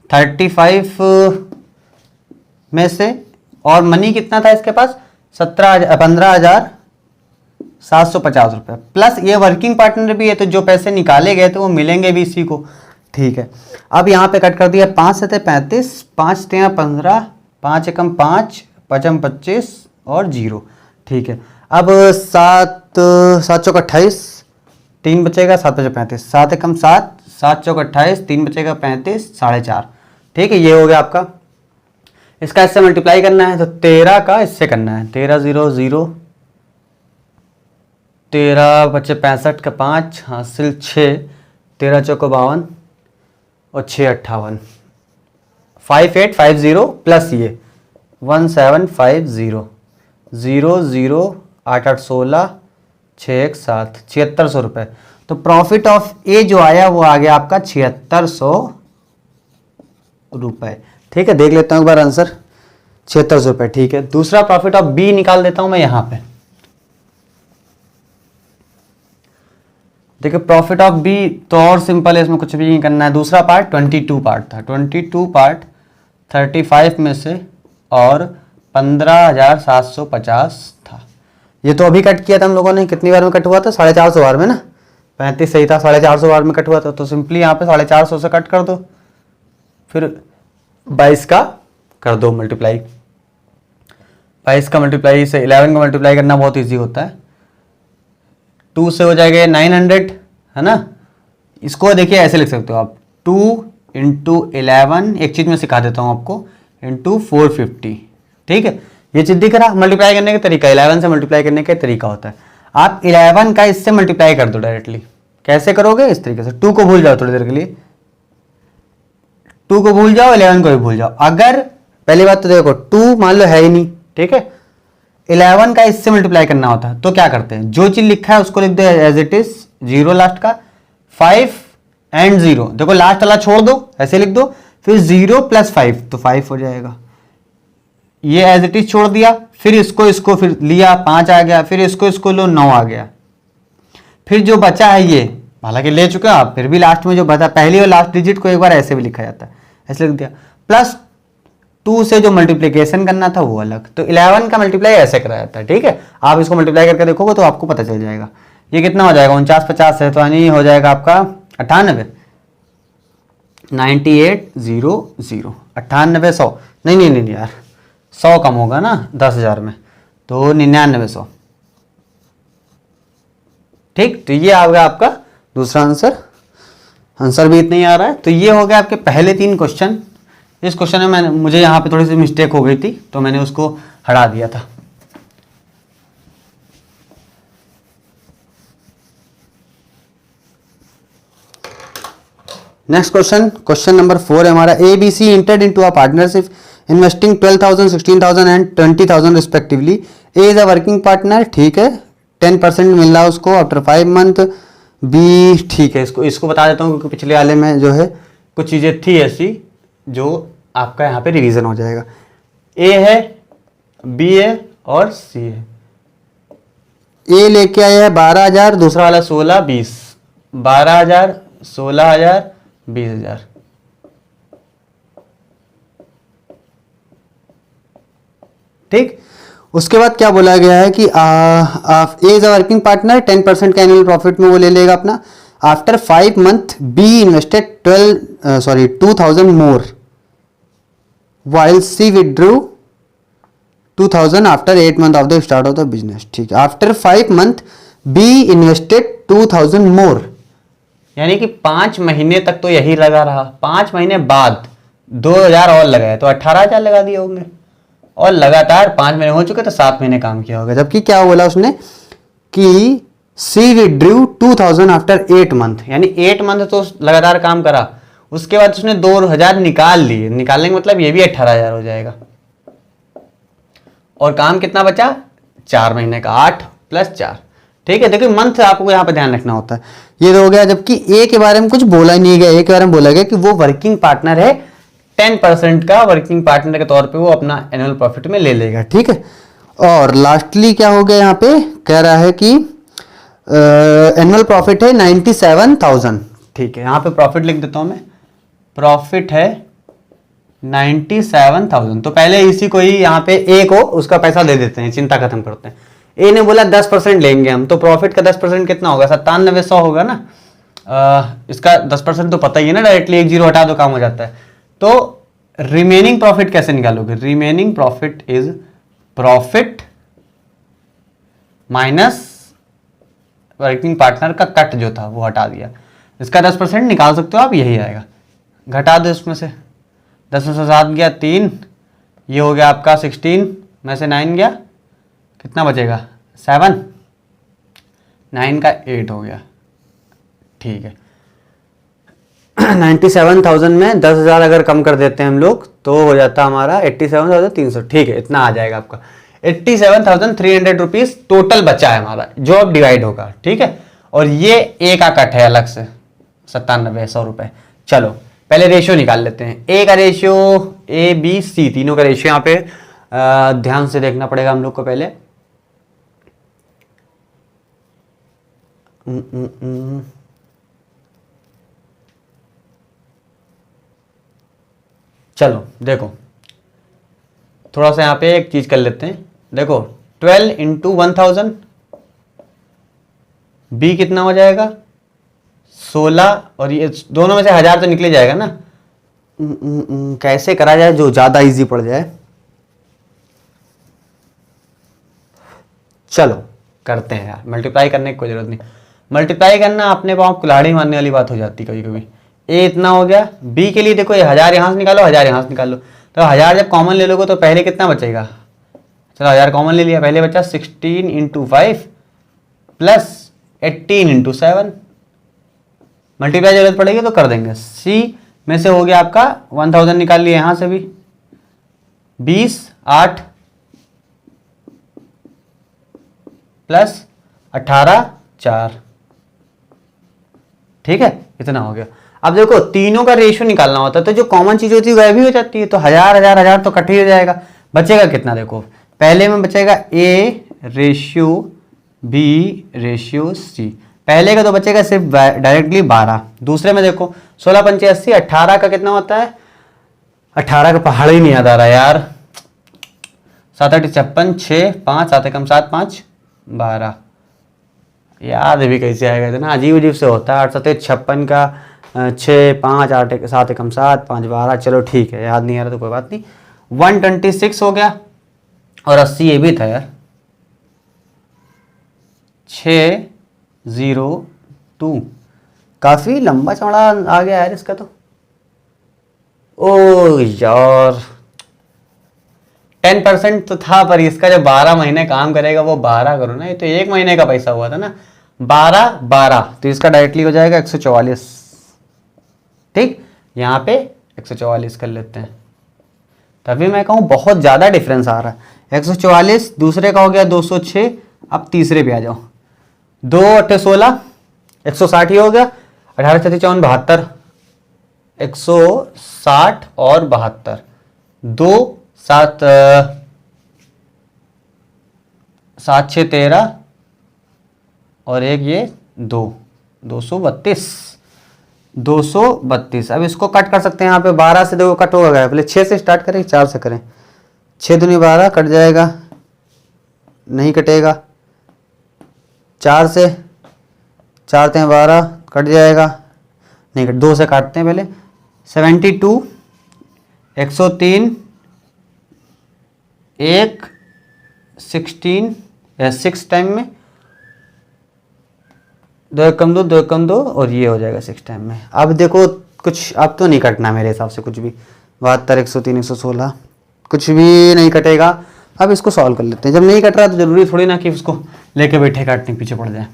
35 में से, और मनी कितना था इसके पास? 15,750 रुपये, प्लस ये वर्किंग पार्टनर भी है, तो जो पैसे निकाले गए थे वो मिलेंगे भी इसी को। ठीक है, अब यहाँ पे कट कर दिया, 5 से 35, 5 3 15, 5 एकम 5, 5 25 और 0। ठीक है, अब 7 चौक 28, 3 बचेगा, 7 5 35, 7 एकम 7, 7 चौक 28, 3 बचेगा 35, 4.5। ठीक है, ये हो गया आपका। इसका इससे मल्टीप्लाई करना है तो 13 का इससे करना है, 13 0 0, 13 बचे 65 का 5 हासिल 6, 13 चौको 52 और 6 58, 5850 प्लस ये 1750, 0 0 8 8 16, 6 1 7, 7600 रुपये। तो प्रॉफिट ऑफ ए जो आया वो आ गया आपका 7600 रुपये। ठीक है, देख लेता हूँ एक बार आंसर, 7600 रुपये। ठीक है, दूसरा प्रॉफिट ऑफ बी निकाल देता हूं मैं यहां पे। देखिए प्रॉफिट ऑफ बी तो और सिंपल है, इसमें कुछ भी नहीं करना है। दूसरा पार्ट 22 पार्ट था, 22 पार्ट 35 में से और 15,750 था। ये तो अभी कट किया था हम लोगों ने, कितनी बार में कट हुआ था? 450 बार में ना, 35 सही था, 450 बार में कट हुआ था। तो सिंपली यहाँ पे 450 से कट कर दो, फिर 22 का कर दो मल्टीप्लाई। 22 का मल्टीप्लाई से 11 का मल्टीप्लाई करना बहुत इजी होता है। 2 से हो जाएगा 900, है ना। इसको देखिए ऐसे लिख सकते हो आप, 2 × 11, एक चीज़ मैं सिखा देता हूँ आपको, × 450। ठीक है, ये चीज़ दिख रहा, मल्टीप्लाई करने का तरीका 11 से मल्टीप्लाई करने का तरीका होता है। आप 11 का इससे मल्टीप्लाई कर दो डायरेक्टली। कैसे करोगे? इस तरीके से, 2 को भूल जाओ थोड़ी देर के लिए, 2 को भूल जाओ, 11 को भी भूल जाओ। अगर पहली बात तो देखो 2 मान लो है ही नहीं, ठीक है, 11 का इससे मल्टीप्लाई करना होता है तो क्या करते हैं, जो चीज लिखा है उसको लिख दो एज इट इज, 0 लास्ट का, 5 एंड 0, देखो लास्ट वाला छोड़ दो, ऐसे लिख दो, फिर 0 + 5 तो 5 हो जाएगा। ये एज इट इज छोड़ दिया, फिर इसको फिर लिया, 5 आ गया, फिर इसको लो, 9 आ गया। फिर जो बचा है ये, हालांकि ले चुके हो आप, फिर भी लास्ट में जो बचा, पहली और लास्ट डिजिट को एक बार ऐसे भी लिखा जाता है, ऐसे लिख दिया। +2 से जो मल्टीप्लिकेशन करना था वो अलग, तो 11 का मल्टीप्लाई ऐसे करा जाता है। ठीक है, आप इसको मल्टीप्लाई करके देखोगे तो आपको पता चल जाएगा। ये कितना हो जाएगा, 49 50 है, तो यानी हो जाएगा आपका 98, 9800, 98 100, नहीं यार, 100 कम होगा ना 10,000 में, तो 9900। ठीक, तो ये आ गया आपका दूसरा आंसर भी इतना ही आ रहा है। तो ये हो गया आपके पहले 3 क्वेश्चन। इस क्वेश्चन में मुझे यहाँ पे थोड़ी सी मिस्टेक हो गई थी तो मैंने उसको हटा दिया था। नेक्स्ट क्वेश्चन नंबर 4 है हमारा, ABC entered into a partnership investing 12,000, 16,000 and 20,000 respectively. A is a working partner, ठीक है, 10% मिल रहा है उसको आफ्टर 5 मंथ। बी ठीक है, इसको बता देता हूँ क्योंकि पिछले वाले में जो है कुछ चीज़ें थी ऐसी जो आपका यहाँ पे रिवीजन हो जाएगा। ए है, बी है और सी है। ए लेके आया है 12,000, दूसरा वाला 16, 20, 12,000, 16,000, 20,000। ठीक, उसके बाद क्या बोला गया है कि ए इज अ वर्किंग पार्टनर, 10% का एनुअल प्रॉफिट में वो ले लेगा अपना। After 5 month be invested 2,000 more while C withdrew 2,000 after 8 months of the start of the business। ठीक है, after 5 month B invested 2,000 more, यानी कि 5 महीने तक तो यही लगा रहा, 5 महीने बाद 2,000 और लगाए तो 18,000 लगा दिए होंगे, और लगातार 5 महीने हो चुके तो 7 महीने काम किया होगा। जबकि क्या बोला उसने कि C withdrew 2,000 आफ्टर 8 मंथ, यानी 8 मंथ तो लगातार काम करा, उसके बाद उसने 2,000 निकाल लिए। निकालने का मतलब ये भी 18,000 हो जाएगा, और काम कितना बचा 4 महीने का, 8 + 4। ठीक है, देखिए मंथ आपको यहाँ पे ध्यान रखना होता है। ये तो हो गया। जबकि ए के बारे में कुछ बोला ही नहीं गया, ए के बारे में बोला गया कि वो वर्किंग पार्टनर है, 10% का वर्किंग पार्टनर के तौर पे वो अपना एनुअल प्रॉफिट में ले लेगा। ठीक है, और लास्टली क्या हो गया यहाँ पे, कह रहा है कि एनुअल प्रॉफिट है 97,000। ठीक है, यहाँ पे प्रॉफिट लिख देता हूँ मैं, प्रॉफिट है 97,000। तो पहले इसी को ही यहाँ पे ए को उसका पैसा दे देते हैं, चिंता खत्म करते हैं। ए ने बोला 10% लेंगे हम, तो प्रॉफिट का 10% कितना होगा, 97,100 होगा ना। इसका 10% तो पता ही है ना, डायरेक्टली एक जीरो हटा दो काम हो जाता है। तो रिमेनिंग प्रॉफिट कैसे निकालोगे, remaining profit is profit minus working partner का कट जो था वो हटा दिया, इसका 10% निकाल सकते हो आप, यही आएगा। घटा दो इसमें से, 10 में से 7 गया 3, ये हो गया आपका 16 में से 9 गया, कितना बचेगा 7, 9 का 8 हो गया। ठीक है, 97,000 में 10,000 अगर कम कर देते हैं हम लोग तो हो जाता हमारा 87,300। ठीक है, इतना आ जाएगा आपका 87,300 रुपीज टोटल बचा है हमारा, जो अब डिवाइड होगा। ठीक है, और ये ए का कट है अलग से 97,100 रुपए। चलो पहले रेशियो निकाल लेते हैं। ए का रेशियो, ए बी सी तीनों का रेशियो यहाँ पे ध्यान से देखना पड़ेगा हम लोग को पहले। चलो देखो, थोड़ा सा यहाँ पे एक चीज कर लेते हैं। देखो 12 × 1,000, बी कितना हो जाएगा 16, और ये दोनों में से 1,000 तो निकले जाएगा ना। कैसे करा जाए जो ज्यादा इजी पड़ जाए, चलो करते हैं यार। मल्टीप्लाई करने की कोई जरूरत नहीं, मल्टीप्लाई करना अपने पाँव कुल्हाड़ी मारने वाली बात हो जाती कभी कभी। ए इतना हो गया, बी के लिए देखो ये 1,000 यहाँ से निकालो, 1,000 यहाँ से निकालो, तो 1,000 जब कॉमन ले लोगे तो पहले कितना बचेगा, चलो 1,000 कॉमन ले लिया, पहले बचा 16 × 5 + 18 × 7। मल्टीप्लाई जरूरत पड़ेगी तो कर देंगे। सी में से हो गया आपका 1,000 निकाल लिया, यहां से भी 20, 8 + 18, 4। ठीक है, इतना हो गया। अब देखो तीनों का रेशियो निकालना होता है, तो जो कॉमन चीज होती है वह भी हो जाती है, तो 1,000 1,000 1,000 तो कट ही हो जाएगा। बचेगा कितना, देखो पहले में बचेगा A ratio B ratio C, पहले का तो बचेगा सिर्फ डायरेक्टली 12। दूसरे में देखो 16 × 5 = 80, 18 का कितना होता है, 18 का पहाड़ ही नहीं याद आ रहा यार, 7 × 8 = 56, 6 5 7 × 7 5 12, याद भी कैसे आएगा, इतना अजीब अजीब से होता है। 8 7 56 का 6 5 8 7 × 7 5 12, चलो ठीक है, याद नहीं आ रहा तो कोई बात नहीं। 126 हो गया, और 80 ये भी था यार, 602, काफी लंबा चौड़ा आ गया यार इसका तो। ओ यार 10% तो था, पर इसका जो 12 महीने काम करेगा वो 12 करो ना, ये तो 1 महीने का पैसा हुआ था ना, 12 12, तो इसका डायरेक्टली हो जाएगा 144। ठीक, यहाँ पे 144 कर लेते हैं, तभी मैं कहूँ बहुत ज़्यादा डिफरेंस आ रहा है। 144, दूसरे का हो गया 206, अब तीसरे पे आ जाओ। 2 8 16, 160 ही हो गया। 18 34 54, 160 और 72, 2 7 7 6 13 और एक ये 232, 232। अब इसको कट कर सकते हैं यहाँ पे। 12 से देखो कट होगा गया, पहले 6 से स्टार्ट करें 4 से करें। 6 दूनी 12 कट जाएगा, नहीं कटेगा। 4 से 4 3 12 कट जाएगा, नहीं कट। 2 से काटते हैं पहले। 72, 103, 1 16 6 टाइम में, 2 1 कम 2 2 1 कम 2 और ये हो जाएगा 6 टाइम में। अब देखो कुछ अब तो नहीं कटना मेरे हिसाब से कुछ भी। 72 103 116 कुछ भी नहीं कटेगा। अब इसको सॉल्व कर लेते हैं। जब नहीं कट रहा तो जरूरी थोड़ी ना कि उसको लेके बैठे काटने पीछे पड़ जाए।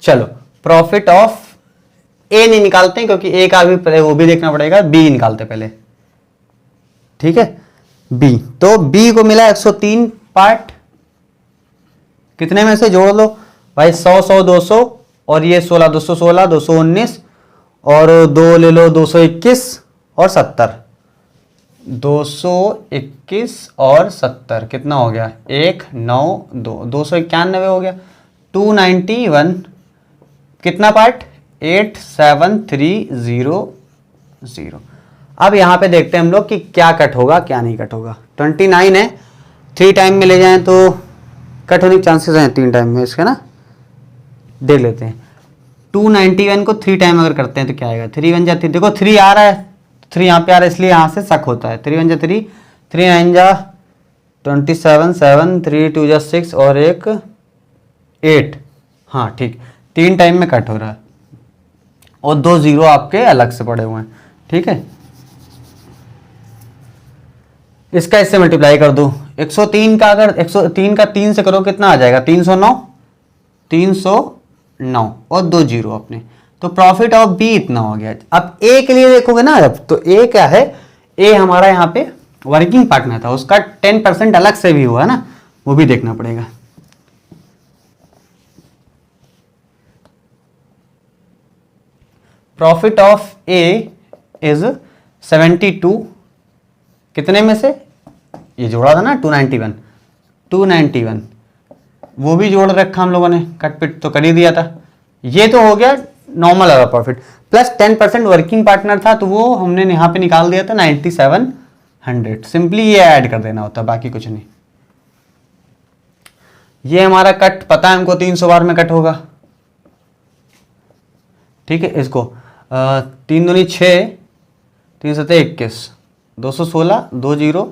चलो प्रॉफिट ऑफ ए नहीं निकालते हैं क्योंकि ए का भी वो भी देखना पड़ेगा। बी निकालते पहले, ठीक है। बी, तो बी को मिला 103 पार्ट। कितने में से जोड़ लो भाई? 100 100 200 और ये 16 216 219 और 2 ले लो 221 और 70। 221 और 70 कितना हो गया? 1 9 2 291 हो गया। 291 कितना पार्ट? 8 7 3 0 0। अब यहाँ पे देखते हैं हम लोग कि क्या कट होगा क्या नहीं कट होगा। 29 है, 3 टाइम में ले जाएं तो कट होने के चांसेस हैं 3 टाइम में इसके ना। देख लेते हैं। 291 को 3 टाइम अगर करते हैं तो क्या आएगा? 3 1 जा 3, देखो 3 आ रहा है, 3 यहाँ पे आ रहा है इसलिए यहाँ से शक होता है। 3 1 जा 3, 3 9 जा 27 7 3 2 जा 6 और एक 8। हाँ ठीक, 3 टाइम में कट हो रहा है और 2 0 आपके अलग से पड़े हुए हैं, ठीक है। इसका इससे मल्टीप्लाई कर दो। 103 का अगर 103 का 3 से करो कितना आ जाएगा? 309 309 और 2 0 अपने। तो प्रॉफिट ऑफ बी इतना हो गया। अब ए के लिए देखोगे ना, अब तो ए क्या है? ए हमारा यहाँ पे वर्किंग पार्टनर था, उसका 10% अलग से भी हुआ ना, वो भी देखना पड़ेगा। प्रॉफिट ऑफ ए इज 72, कितने में से? ये जोड़ा था ना 291 वो भी जोड़ रखा हम लोगों ने, कट पिट तो कर ही दिया था। ये तो हो गया नॉर्मल वाला प्रॉफिट, प्लस 10% वर्किंग पार्टनर था तो वो हमने यहाँ पे निकाल दिया था 9700। सिंपली ये ऐड कर देना होता, बाकी कुछ नहीं। ये हमारा कट पता है हमको 300 बार में कट होगा, ठीक है। इसको 3 दूनी 6 3 7 21 216 2 0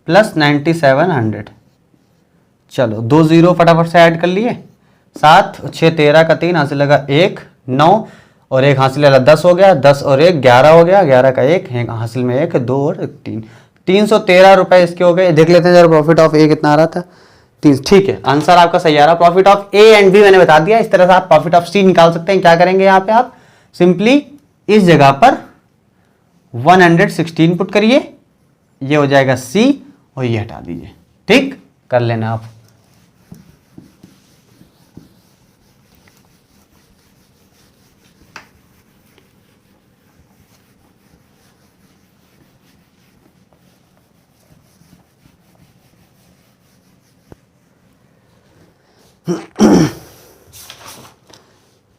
प्लस 9700। चलो 2 0 फटाफट से ऐड कर लिए। 7 6 13 का 3 हासिल लगा 1 9 और 1 हासिल लगा 10 हो गया। 10 और 1 11 हो गया। 11 का 1 हासिल में 1 2 और 3 313 रुपए इसके हो गए। देख लेते हैं जरा प्रॉफिट ऑफ ए कितना आ रहा था? 3। ठीक है, आंसर आपका सही आ रहा। Profit of A and B मैंने बता दिया। इस तरह से आप प्रॉफिट ऑफ सी निकाल सकते हैं। क्या करेंगे यहाँ पे? आप सिंपली इस जगह पर 116 पुट करिए, ये हो जाएगा सी और ये हटा दीजिए। ठीक कर लेना आप।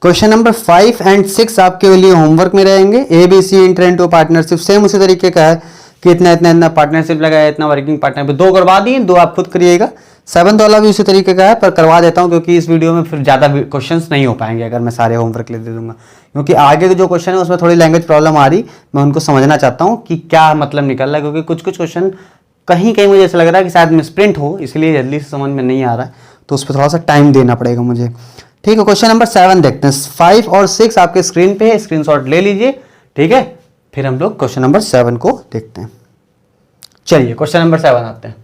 क्वेश्चन नंबर 5 एंड 6 आपके लिए होमवर्क में रहेंगे। A B C enter into partnership, same उसी तरीके का है कि इतना इतना इतना पार्टनरशिप लगाया, इतना वर्किंग पार्टनर पे 2 करवा दिए, 2 आप खुद करिएगा। 7th वाला भी उसी तरीके का है, पर करवा देता हूं क्योंकि इस वीडियो में फिर ज़्यादा क्वेश्चंस नहीं हो पाएंगे अगर मैं सारे होमवर्क ले दे दूंगा, क्योंकि आगे के जो क्वेश्चन है उसमें थोड़ी लैंग्वेज प्रॉब्लम आ रही, मैं उनको समझना चाहता हूँ कि क्या मतलब निकल रहा है, क्योंकि कुछ कुछ क्वेश्चन कहीं कहीं मुझे ऐसा लग रहा है कि शायद मिसप्रिंट हो, इसलिए जल्दी से समझ में नहीं आ रहा है, तो उस पर थोड़ा सा टाइम देना पड़ेगा मुझे। ठीक है, क्वेश्चन नंबर 7 देखते हैं। 5 और 6 आपके स्क्रीन पे है, स्क्रीनशॉट ले लीजिए। ठीक है, फिर हम लोग क्वेश्चन नंबर 7 को देखते हैं। चलिए क्वेश्चन नंबर 7 आते हैं।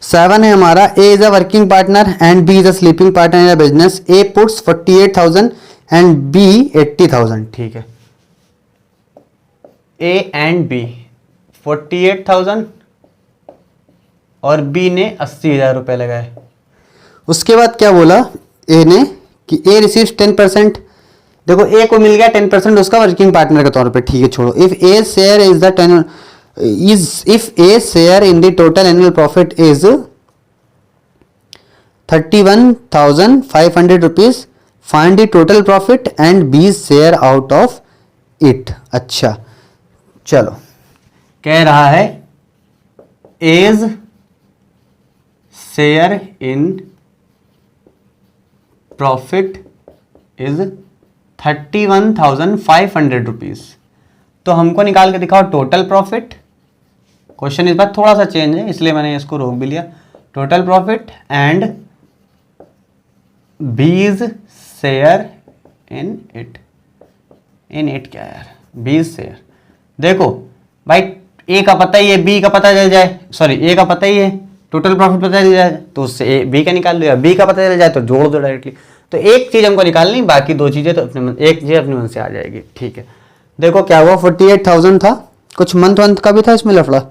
7 है हमारा, A is a working partner and B is a sleeping partner in a business. A puts 48,000 and B 80,000। ठीक है, ए एंड बी 48,000 और बी ने 80,000 रुपये लगाए। उसके बाद क्या बोला ए ने कि ए रिसीव्स 10%। देखो ए को मिल गया 10% उसका वर्किंग पार्टनर के तौर पे, ठीक है छोड़ो। If A share is the 10 if A share in the total annual profit is 31,500 rupees, find the total profit and B share out of it. अच्छा चलो, कह रहा है A's share in profit is 31,500 rupees. तो हमको निकाल के दिखाओ टोटल प्रॉफिट। क्वेश्चन इस बार थोड़ा सा चेंज है इसलिए मैंने इसको रोक भी लिया। टोटल प्रॉफिट एंड बीज share in it. In it क्या यार, बीज शेयर। देखो भाई ए का पता ही है, बी का पता चल जाए, सॉरी ए का पता ही है, टोटल प्रॉफिट पता चल जाए तो उससे ए बी का निकाल लो, या बी का पता चल जाए तो जोड़ दो डायरेक्टली। तो एक चीज हमको निकालनी, बाकी दो चीजें तो अपने मन, एक चीज अपने मन से आ जाएगी। ठीक है, देखो क्या हुआ 48,000 था, कुछ मंथ वंथ का भी था इसमें लफड़ा।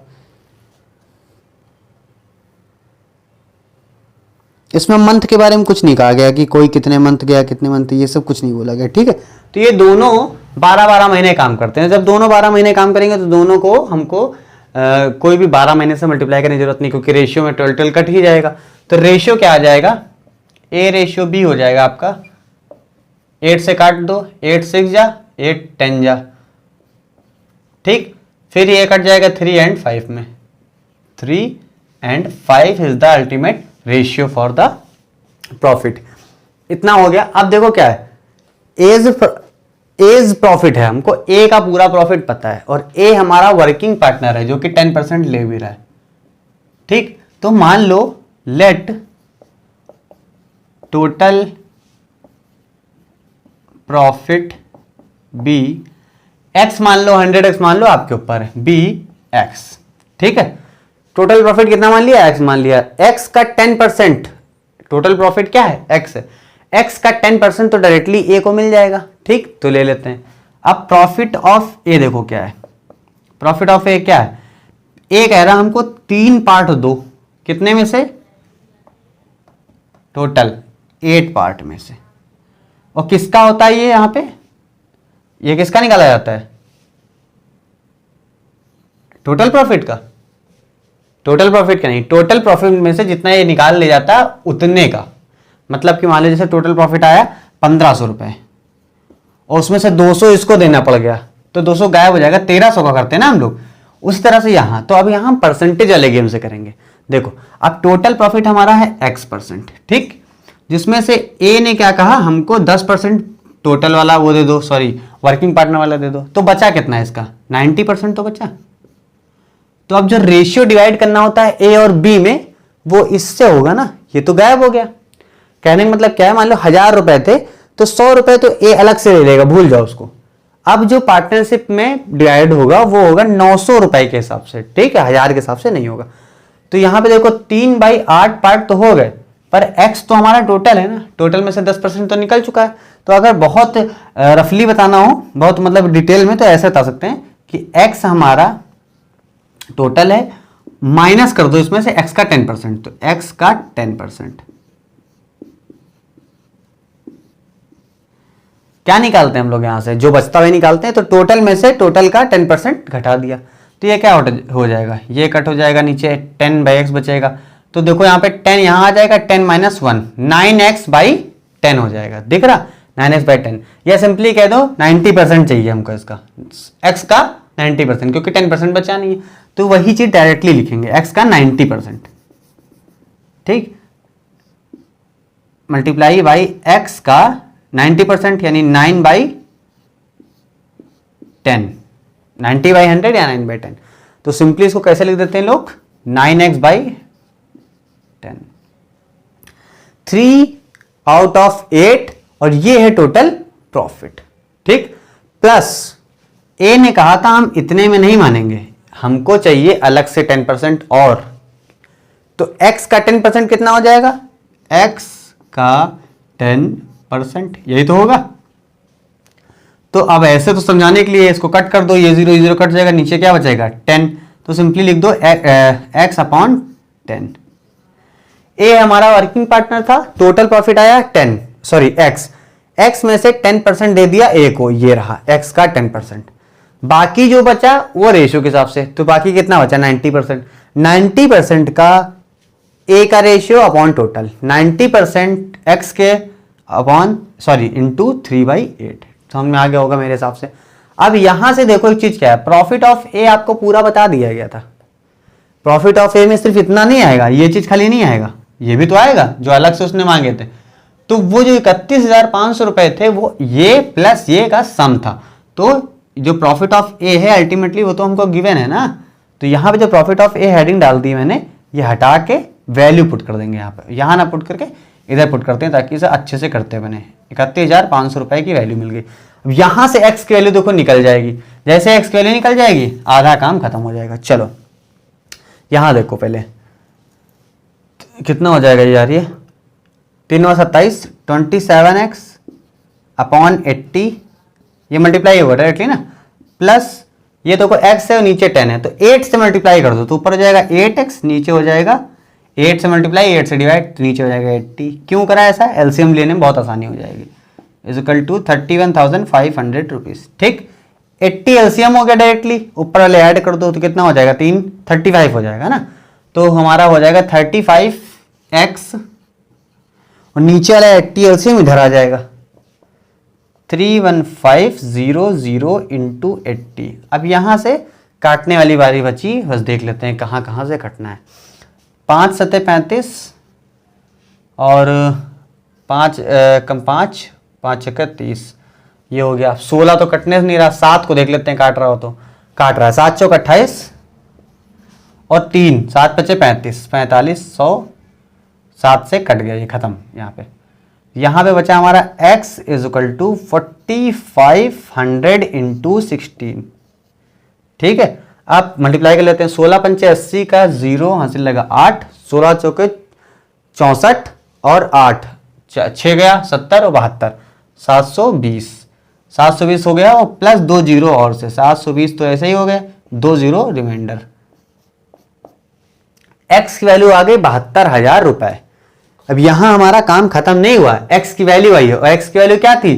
इसमें मंथ के बारे में कुछ नहीं कहा गया कि कोई कितने मंथ गया कितने मंथ, ये सब कुछ नहीं बोला गया। ठीक है, तो ये दोनों 12-12 महीने काम करते हैं। जब दोनों 12 महीने काम करेंगे तो दोनों को हमको कोई भी 12 महीने से मल्टीप्लाई करने की जरूरत नहीं, क्योंकि रेशियो में 12 कट ही जाएगा। तो रेशियो क्या आ जाएगा, ए रेशियो बी हो जाएगा आपका। 8 से काट दो, 8 6 जा, 8 10 जा, ठीक। फिर ये कट जाएगा 3 and 5 में। 3 and 5 is the ultimate ratio for the profit. इतना हो गया। अब देखो क्या है, एज प्रॉफिट है, हमको ए का पूरा प्रॉफिट पता है और ए हमारा वर्किंग पार्टनर है जो कि 10% ले भी रहा है। ठीक, तो मान लो let total profit be x, मान लो 100x मान लो, आपके ऊपर है, बी एक्स। ठीक है, टोटल प्रॉफिट कितना मान लिया, एक्स मान लिया। एक्स का 10%, टोटल प्रॉफिट क्या है, एक्स है, एक्स का 10% तो डायरेक्टली ए को मिल जाएगा। ठीक, तो ले लेते हैं। अब प्रॉफिट ऑफ ए देखो क्या है, प्रॉफिट ऑफ ए क्या है, ए कह रहा हमको 3 पार्ट दो, कितने में से, टोटल 8 पार्ट में से। और किसका होता है ये, यहां पे ये किसका निकाला जाता है, टोटल प्रॉफिट का। टोटल प्रॉफिट का नहीं, टोटल प्रॉफिट में से जितना ये निकाल ले जाता है उतने का। मतलब कि मान लो जैसे टोटल प्रॉफिट आया 1500 रुपए और उसमें से 200 इसको देना पड़ गया तो 200 गायब हो जाएगा, 1300 का करते हैं ना हम लोग। उसी तरह से यहां, तो अब यहां परसेंटेज वाले गेम से करेंगे। देखो अब टोटल प्रॉफिट हमारा है x%, ठीक, जिसमें से ए ने क्या कहा, हमको 10% टोटल वाला वो दे दो, सॉरी वर्किंग पार्टनर वाला दे दो। तो बचा कितना है इसका, 90% तो बचा। तो अब जो रेशियो डिवाइड करना होता है ए और बी में, वो इससे होगा ना, ये तो गायब हो गया। कहने का मतलब क्या है, मान लो 1000 रुपए थे तो 100 रुपए तो ए अलग से ले लेगा, भूल जाओ उसको। अब जो पार्टनरशिप में डिवाइड होगा वो होगा 900 रुपए के हिसाब से, ठीक है, 1000 के हिसाब से नहीं होगा। तो यहां पे देखो 3/8 पार्ट तो हो गए, पर x तो हमारा टोटल है ना, टोटल में से 10% तो निकल चुका है। तो अगर बहुत रफली बताना हो, बहुत मतलब डिटेल में, तो ऐसे बता सकते हैं कि x हमारा टोटल है, माइनस कर दो इसमें से x का 10%, तो x का 10%। क्या निकालते हैं हम लोग यहां से, जो बचता हुआ निकालते हैं। तो टोटल में से टोटल का 10% घटा दिया, तो ये क्या हो जाएगा, ये कट हो जाएगा, नीचे 10/x बचेगा। तो देखो यहाँ पे 10 यहाँ आ जाएगा, 10 - 1 9x/10 हो जाएगा, दिख रहा, 9x/10। या सिंपली कह दो 90% चाहिए हमको इसका, x का 90%, क्योंकि 10% बचा नहीं है। तो वही चीज डायरेक्टली लिखेंगे, x का 90%, ठीक, मल्टीप्लाई बाई x का 90%, यानी 9/10, 90/100 या 9/10। तो सिंपली इसको कैसे लिख देते हैं लोग, 9x/10, 3 आउट ऑफ 8, और ये है टोटल प्रॉफिट, ठीक। प्लस ए ने कहा था हम इतने में नहीं मानेंगे, हमको चाहिए अलग से 10% और। तो x का 10% कितना हो जाएगा, x का 10%, यही तो होगा। तो अब ऐसे तो समझाने के लिए इसको कट कर दो, ये 0 0 कट जाएगा, नीचे क्या बचेगा 10, तो सिंपली लिख दो x अपॉन 10। ए हमारा वर्किंग पार्टनर था, टोटल प्रॉफिट आया 10, सॉरी x में से 10% दे दिया ए को, ये रहा x का 10%, बाकी जो बचा वो रेशियो के हिसाब से, तो बाकी कितना बचा 90%। 90% का ए का रेशियो अपॉन टोटल, 90% x के अपॉन सॉरी इंटू 3/8, समझ में आ गया होगा मेरे हिसाब से। अब यहां से देखो एक चीज क्या है, प्रॉफिट ऑफ ए आपको पूरा बता दिया गया था। प्रॉफिट ऑफ ए में सिर्फ इतना नहीं आएगा, ये चीज खाली नहीं आएगा, ये भी तो आएगा जो अलग से उसने मांगे थे। तो वो जो 31,500 रुपए थे वो ये प्लस ये का सम था। तो जो प्रॉफिट ऑफ ए है अल्टीमेटली वो तो हमको गिवन है ना, तो यहाँ पे जो प्रॉफिट ऑफ ए हेडिंग डाल दी मैंने, ये हटा के वैल्यू पुट कर देंगे यहाँ पे, यहाँ ना पुट करके इधर पुट करते हैं ताकि इसे अच्छे से करते बने। 31,500 रुपए की वैल्यू मिल गई। अब यहाँ से एक्स की वैल्यू देखो निकल जाएगी, जैसे एक्स की वैल्यू निकल जाएगी आधा काम खत्म हो जाएगा। चलो यहाँ देखो पहले कितना हो जाएगा यार, ये 3 और 27 27x अपॉन 80, ये मल्टीप्लाई होगा डायरेक्टली ना, प्लस ये देखो x है और नीचे 10 है, तो 8 से मल्टीप्लाई कर दो तो ऊपर हो जाएगा 8x, नीचे हो जाएगा 8 से मल्टीप्लाई 8 से डिवाइड, नीचे हो जाएगा 80। क्यों करा ऐसा, एलसीएम लेने में बहुत आसानी हो जाएगी। Is equal to 31,500 rupees. ठीक, 80 एलसीएम हो गया डायरेक्टली, ऊपर वाले ऐड कर दो तो कितना हो जाएगा 35 हो जाएगा ना, तो हमारा हो जाएगा 35x और नीचे वाला 80 एलसीएम इधर आ जाएगा 31500 इंटू 80। अब यहां से काटने वाली बारी बची, बस देख लेते हैं कहां कहां से कटना है। 5 सत्ते 35 और 5 कम 5 5 छक्के 30, ये हो गया। 16 तो कटने से नहीं रहा, 7 को देख लेते हैं काट रहा हो तो, काट रहा है 7 चौक 28 और 3 7 पचे 35 45 100, 7 से कट गया, ये खत्म। यहाँ पे बचा हमारा x is equal to 4500 into 16। ठीक है, आप मल्टीप्लाई कर लेते हैं, 16 पंचे 80 का 0 हासिल लगा 8, 16 चौके 64 और 8 6 गया 70 और 72 720 हो गया, और प्लस 2 जीरो और से 720 तो ऐसे ही हो गए, 2 जीरो रिमाइंडर। x की वैल्यू आ गई 72,000 रुपए। अब यहां हमारा काम खत्म नहीं हुआ, x की वैल्यू आई है और x की वैल्यू क्या थी,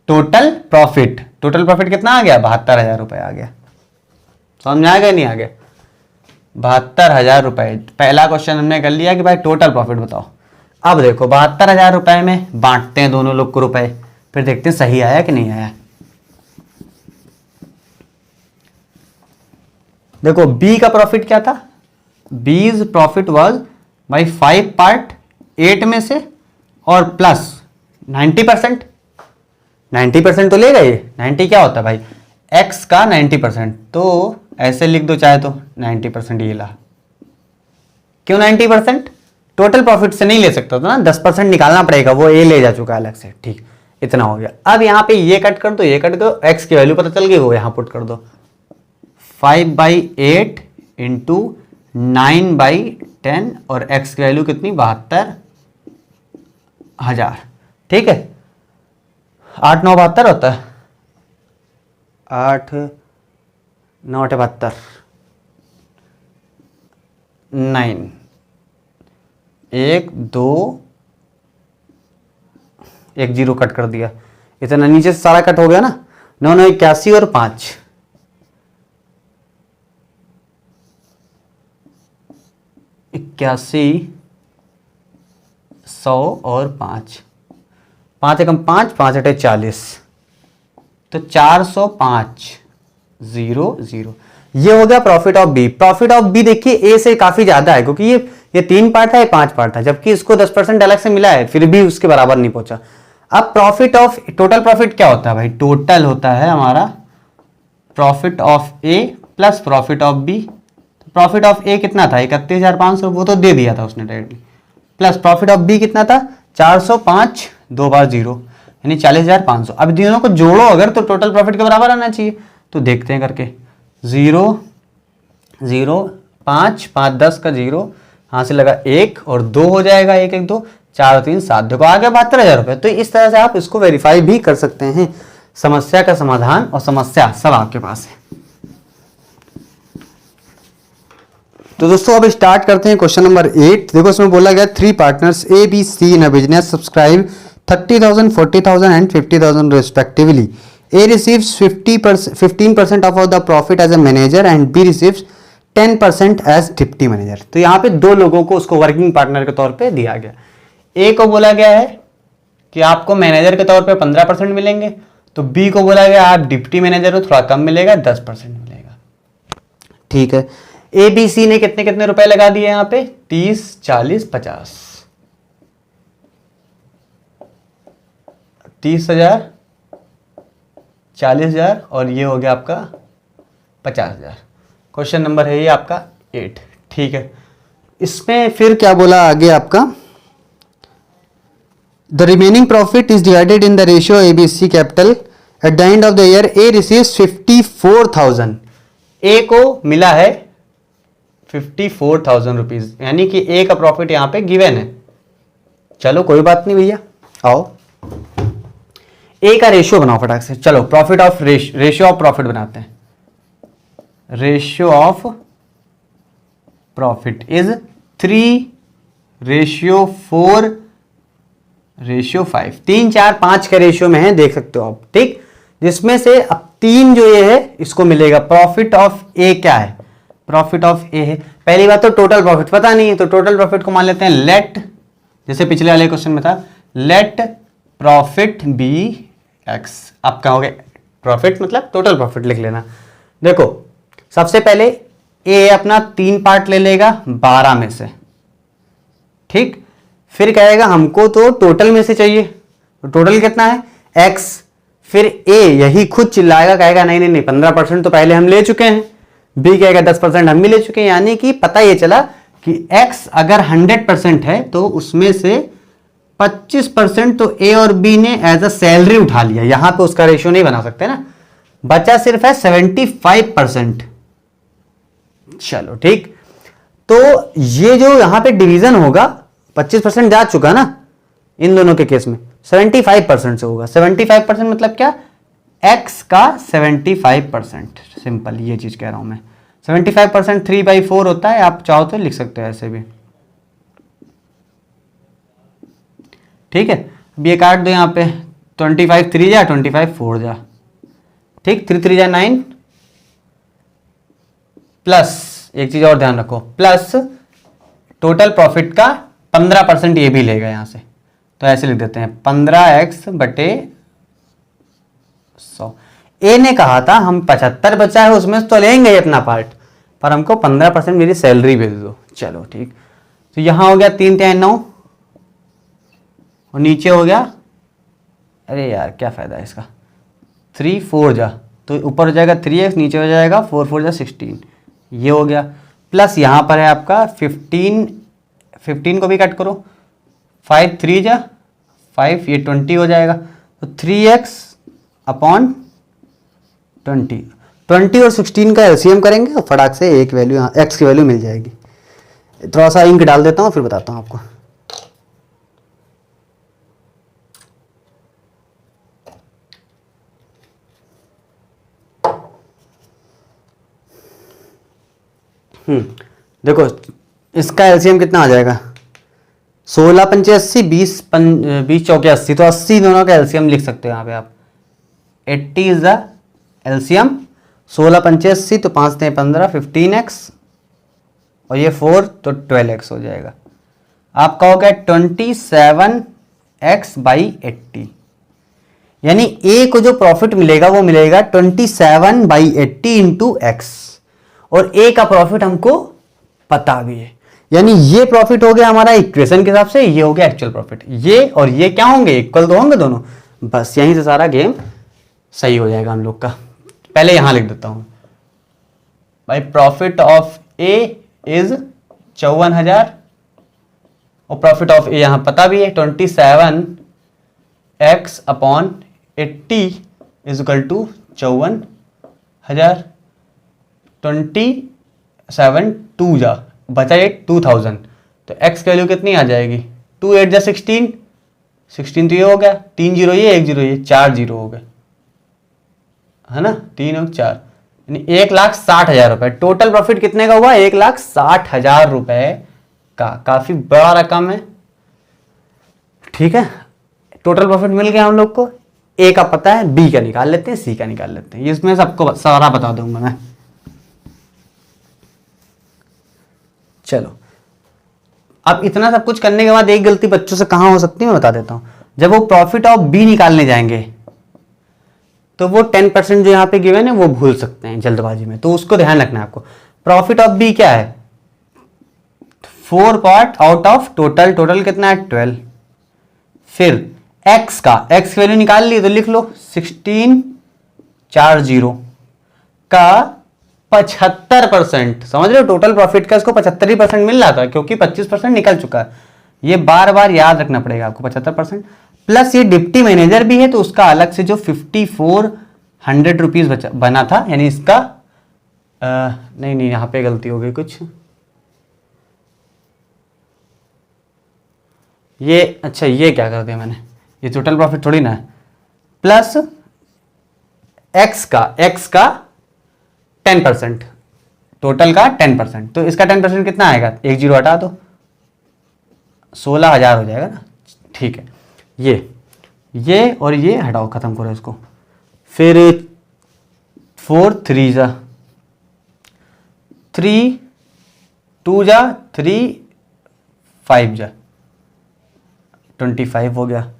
टोटल प्रॉफिट। टोटल प्रॉफिट कितना आ गया 72,000 रुपए आ गया। समझ में आ गया नहीं आ गया, 72,000 रुपए। पहला क्वेश्चन हमने कर लिया कि भाई टोटल प्रॉफिट बताओ। अब देखो 72,000 रुपए में बांटते हैं दोनों लोग को रुपए, फिर देखते हैं सही आया कि नहीं आया। देखो b का प्रॉफिट क्या था, b's profit was by 5 part 8 में से और प्लस 90%। 90% तो लेगा ये, 90 क्या होता है भाई x का 90%, तो ऐसे लिख दो चाहे तो 90% ये ला। क्यों 90%, टोटल प्रॉफिट से नहीं ले सकता था ना, 10% निकालना पड़ेगा, वो ए ले जा चुका है अलग से। ठीक, इतना हो गया। अब यहाँ पे ये कट कर दो, ये कट दो, x की वैल्यू पता चल गई, वो यहाँ पुट कर दो 5/8 इंटू 9/10 और x की वैल्यू कितनी 72,000। ठीक है, 8 9 72 होता है, 8 9 72 9 1 2 1 जीरो कट कर दिया, इतना नीचे से सारा कट हो गया ना। 9 9 81 और 5 81 100 और 5 5 एकम 5 5 अटे 40, तो 405 0 0। ये हो गया profit of B. Profit of B देखिए ए से काफी ज्यादा है, क्योंकि ये 3 पार्ट था, ये 5 पार्ट था, जबकि इसको 10% अलग से मिला है, फिर भी उसके बराबर नहीं पहुंचा। अब प्रॉफिट ऑफ टोटल प्रॉफिट क्या होता है भाई, टोटल होता है हमारा profit of A plus profit of B. Profit of A कितना था 31,500, वो तो दे दिया था उसने directly, plus profit of B कितना था 405 2 बार 0 यानी 40,500। अब दोनों को जोड़ो अगर तो टोटल प्रॉफिट के बराबर आना चाहिए, तो देखते हैं करके 0 0 5 5 10 का 0 यहाँ से लगा 1 और 2 हो जाएगा, 1 1 2 4 3 7, देखो आ गया 72,000 रुपये। तो इस तरह से आप इसको वेरीफाई भी कर सकते हैं। समस्या का समाधान और समस्या सब आपके पास है। तो दोस्तों अब स्टार्ट करते हैं क्वेश्चन नंबर 8। देखो इसमें बोला गया 3 partners A B C in a business subscribe 30,000, 40,000 and 50,000 respectively. A receives 15% of the profit as a manager and B receives 10% as deputy manager. तो यहाँ पे दो लोगों को उसको वर्किंग पार्टनर के तौर पे दिया गया। ए को बोला गया है कि आपको मैनेजर के तौर पे 15% मिलेंगे, तो बी को बोला गया आप डिप्टी मैनेजर हो, थोड़ा कम मिलेगा, 10% मिलेगा। ठीक है, ए बी सी ने कितने कितने रुपए लगा दिए यहाँ पे, 30, 40, 50। 30,000, 40,000 और ये हो गया आपका 50,000। क्वेश्चन नंबर है ये आपका 8। ठीक है, इसमें फिर क्या बोला आगे आपका, the remaining profit is divided in the ratio ABC capital at the end of the year. A receives 54,000। ए को मिला है 54,000 रुपीज, यानी कि ए का प्रॉफिट यहां पे गिवन है। चलो कोई बात नहीं भैया, आओ ए का रेशियो बनाओ फटाक से। चलो profit of ratio of profit बनाते हैं। Ratio of profit is 3:4:5। 3, 4, 5 के रेशियो में है, देख सकते हो आप। ठीक, जिसमें से अब 3 जो ये है इसको मिलेगा। प्रॉफिट ऑफ ए क्या है, प्रॉफिट ऑफ ए है। पहली बात तो टोटल प्रॉफिट पता नहीं है, तो टोटल प्रॉफिट को मान लेते हैं लेट, जैसे पिछले वाले क्वेश्चन में था, लेट प्रॉफिट बी एक्स। आप कहोगे प्रॉफिट मतलब टोटल प्रॉफिट लिख लेना। देखो सबसे पहले ए अपना 3 पार्ट ले लेगा 12 में से। ठीक, फिर कहेगा हमको तो टोटल में से चाहिए, तो टोटल कितना है एक्स। फिर ए यही खुद चिल्लाएगा, कहेगा नहीं नहीं नहीं 15% तो पहले हम ले चुके हैं। बी कहेगा 10% हम भी ले चुके हैं। यानी कि पता ये चला कि एक्स अगर 100% है तो उसमें से 25% तो ए और बी ने एज अ सैलरी उठा लिया। यहां पे उसका रेशियो नहीं बना सकते ना, बचा सिर्फ है 75%। चलो ठीक, तो ये जो यहां पे डिवीजन होगा 25% जा चुका ना इन दोनों के केस में, 75% से होगा। 75% मतलब क्या, x का 75%। सिंपल ये चीज कह रहा हूं मैं। 75% 3/4 होता है, आप चाहो तो लिख सकते हो ऐसे भी। ठीक है, अब ये काट दो यहाँ पे, 25 3 जा, 25 4 जा। ठीक, 3 3 जा 9, प्लस एक चीज और ध्यान रखो, प्लस टोटल प्रॉफिट का 15% ये भी लेगा यहां से, तो ऐसे लिख देते हैं 15x/100। ए ने कहा था हम 75 बचा है उसमें तो लेंगे अपना पार्ट, पर हमको 15% मेरी सैलरी भेज दो। चलो ठीक, तो यहां हो गया 3 3 9 और नीचे हो गया, अरे यार क्या फायदा है इसका, 3 4 जा, तो ऊपर हो जाएगा 3x, नीचे हो जाएगा 4 4 जा 16, ये हो गया। प्लस यहां पर है आपका 15 को भी कट करो, 5 3 जा 5, ये 20 हो जाएगा, तो 3x/20। 20 और 16 का एलसीएम करेंगे और फटाक से एक वैल्यू x की वैल्यू मिल जाएगी। थोड़ा सा इंक डाल देता हूँ फिर बताता हूँ आपको। देखो इसका एलसीएम कितना आ जाएगा, 16 पंचे 80, 20 चौके 80, तो 80 दोनों का एलसीएम लिख सकते हो यहाँ पे आप। 80 इज द एलसीएम, 16 पंचे 80, तो 5 × 15, 15x, और ये 4 तो 12x हो जाएगा। आपका हो गया 27x/80, यानी ए को जो प्रॉफिट मिलेगा वो मिलेगा 27/80 इंटू x, और ए का प्रॉफिट हमको पता भी है, यानी ये प्रॉफिट हो गया हमारा इक्वेशन के हिसाब से, ये हो गया एक्चुअल प्रॉफिट। ये और ये क्या होंगे, इक्वल तो होंगे दोनों, बस यहीं से सारा गेम सही हो जाएगा हम लोग का। पहले यहां लिख देता हूं भाई, प्रॉफिट ऑफ ए इज 54,000 और प्रॉफिट ऑफ ए यहां पता भी है 27x/80 इज इक्वल टू 54,000। 27 2 जा बचा ये 2000, तो x की वैल्यू कितनी आ जाएगी, 2 8 जा 16, 16 तो ये हो गया, 3 0 ये 1 0 ये 4 0 हो गए। है ना, 3 और 4 यानी 1,60,000 रुपए। टोटल प्रॉफिट कितने का हुआ? 1,60,000 रुपए का। काफी बड़ा रकम है, ठीक है। टोटल प्रॉफिट मिल गया हम लोग को। ए का पता है, बी का निकाल लेते हैं, सी का निकाल लेते हैं। इसमें सबको सारा बता दूंगा मैं। चलो, अब इतना सब कुछ करने के बाद एक गलती बच्चों से कहां हो सकती है मैं बता देता हूं। जब वो प्रॉफिट ऑफ बी निकालने जाएंगे तो वो 10% जो यहां पे गिवन है वो भूल सकते हैं जल्दबाजी में, तो उसको ध्यान रखना है आपको। प्रॉफिट ऑफ बी क्या है? 4 part out of total. Total कितना है? 12। फिर एक्स का, एक्स वैल्यू निकाल ली तो लिख लो 1640 का 75%। समझ रहे हो? टोटल प्रॉफिट का इसको 75% मिल रहा था क्योंकि 25% निकल चुका है। ये बार बार याद रखना पड़ेगा आपको। 75% प्लस ये डिप्टी मैनेजर भी है तो उसका अलग से जो 5400 रुपीज बना था, यानी इसका नहीं यहां पे गलती हो गई कुछ। ये अच्छा, ये क्या कर दिया मैंने, ये टोटल प्रॉफिट थोड़ी ना है। प्लस एक्स का 10%, टोटल का 10%, तो इसका 10% कितना आएगा? एक जीरो हटा दो, 16,000 हो जाएगा ना। ठीक है, ये और ये हटाओ, खत्म करो इसको। फिर 4 3 जा 3 2 जा 3 5 जा 25 हो गया।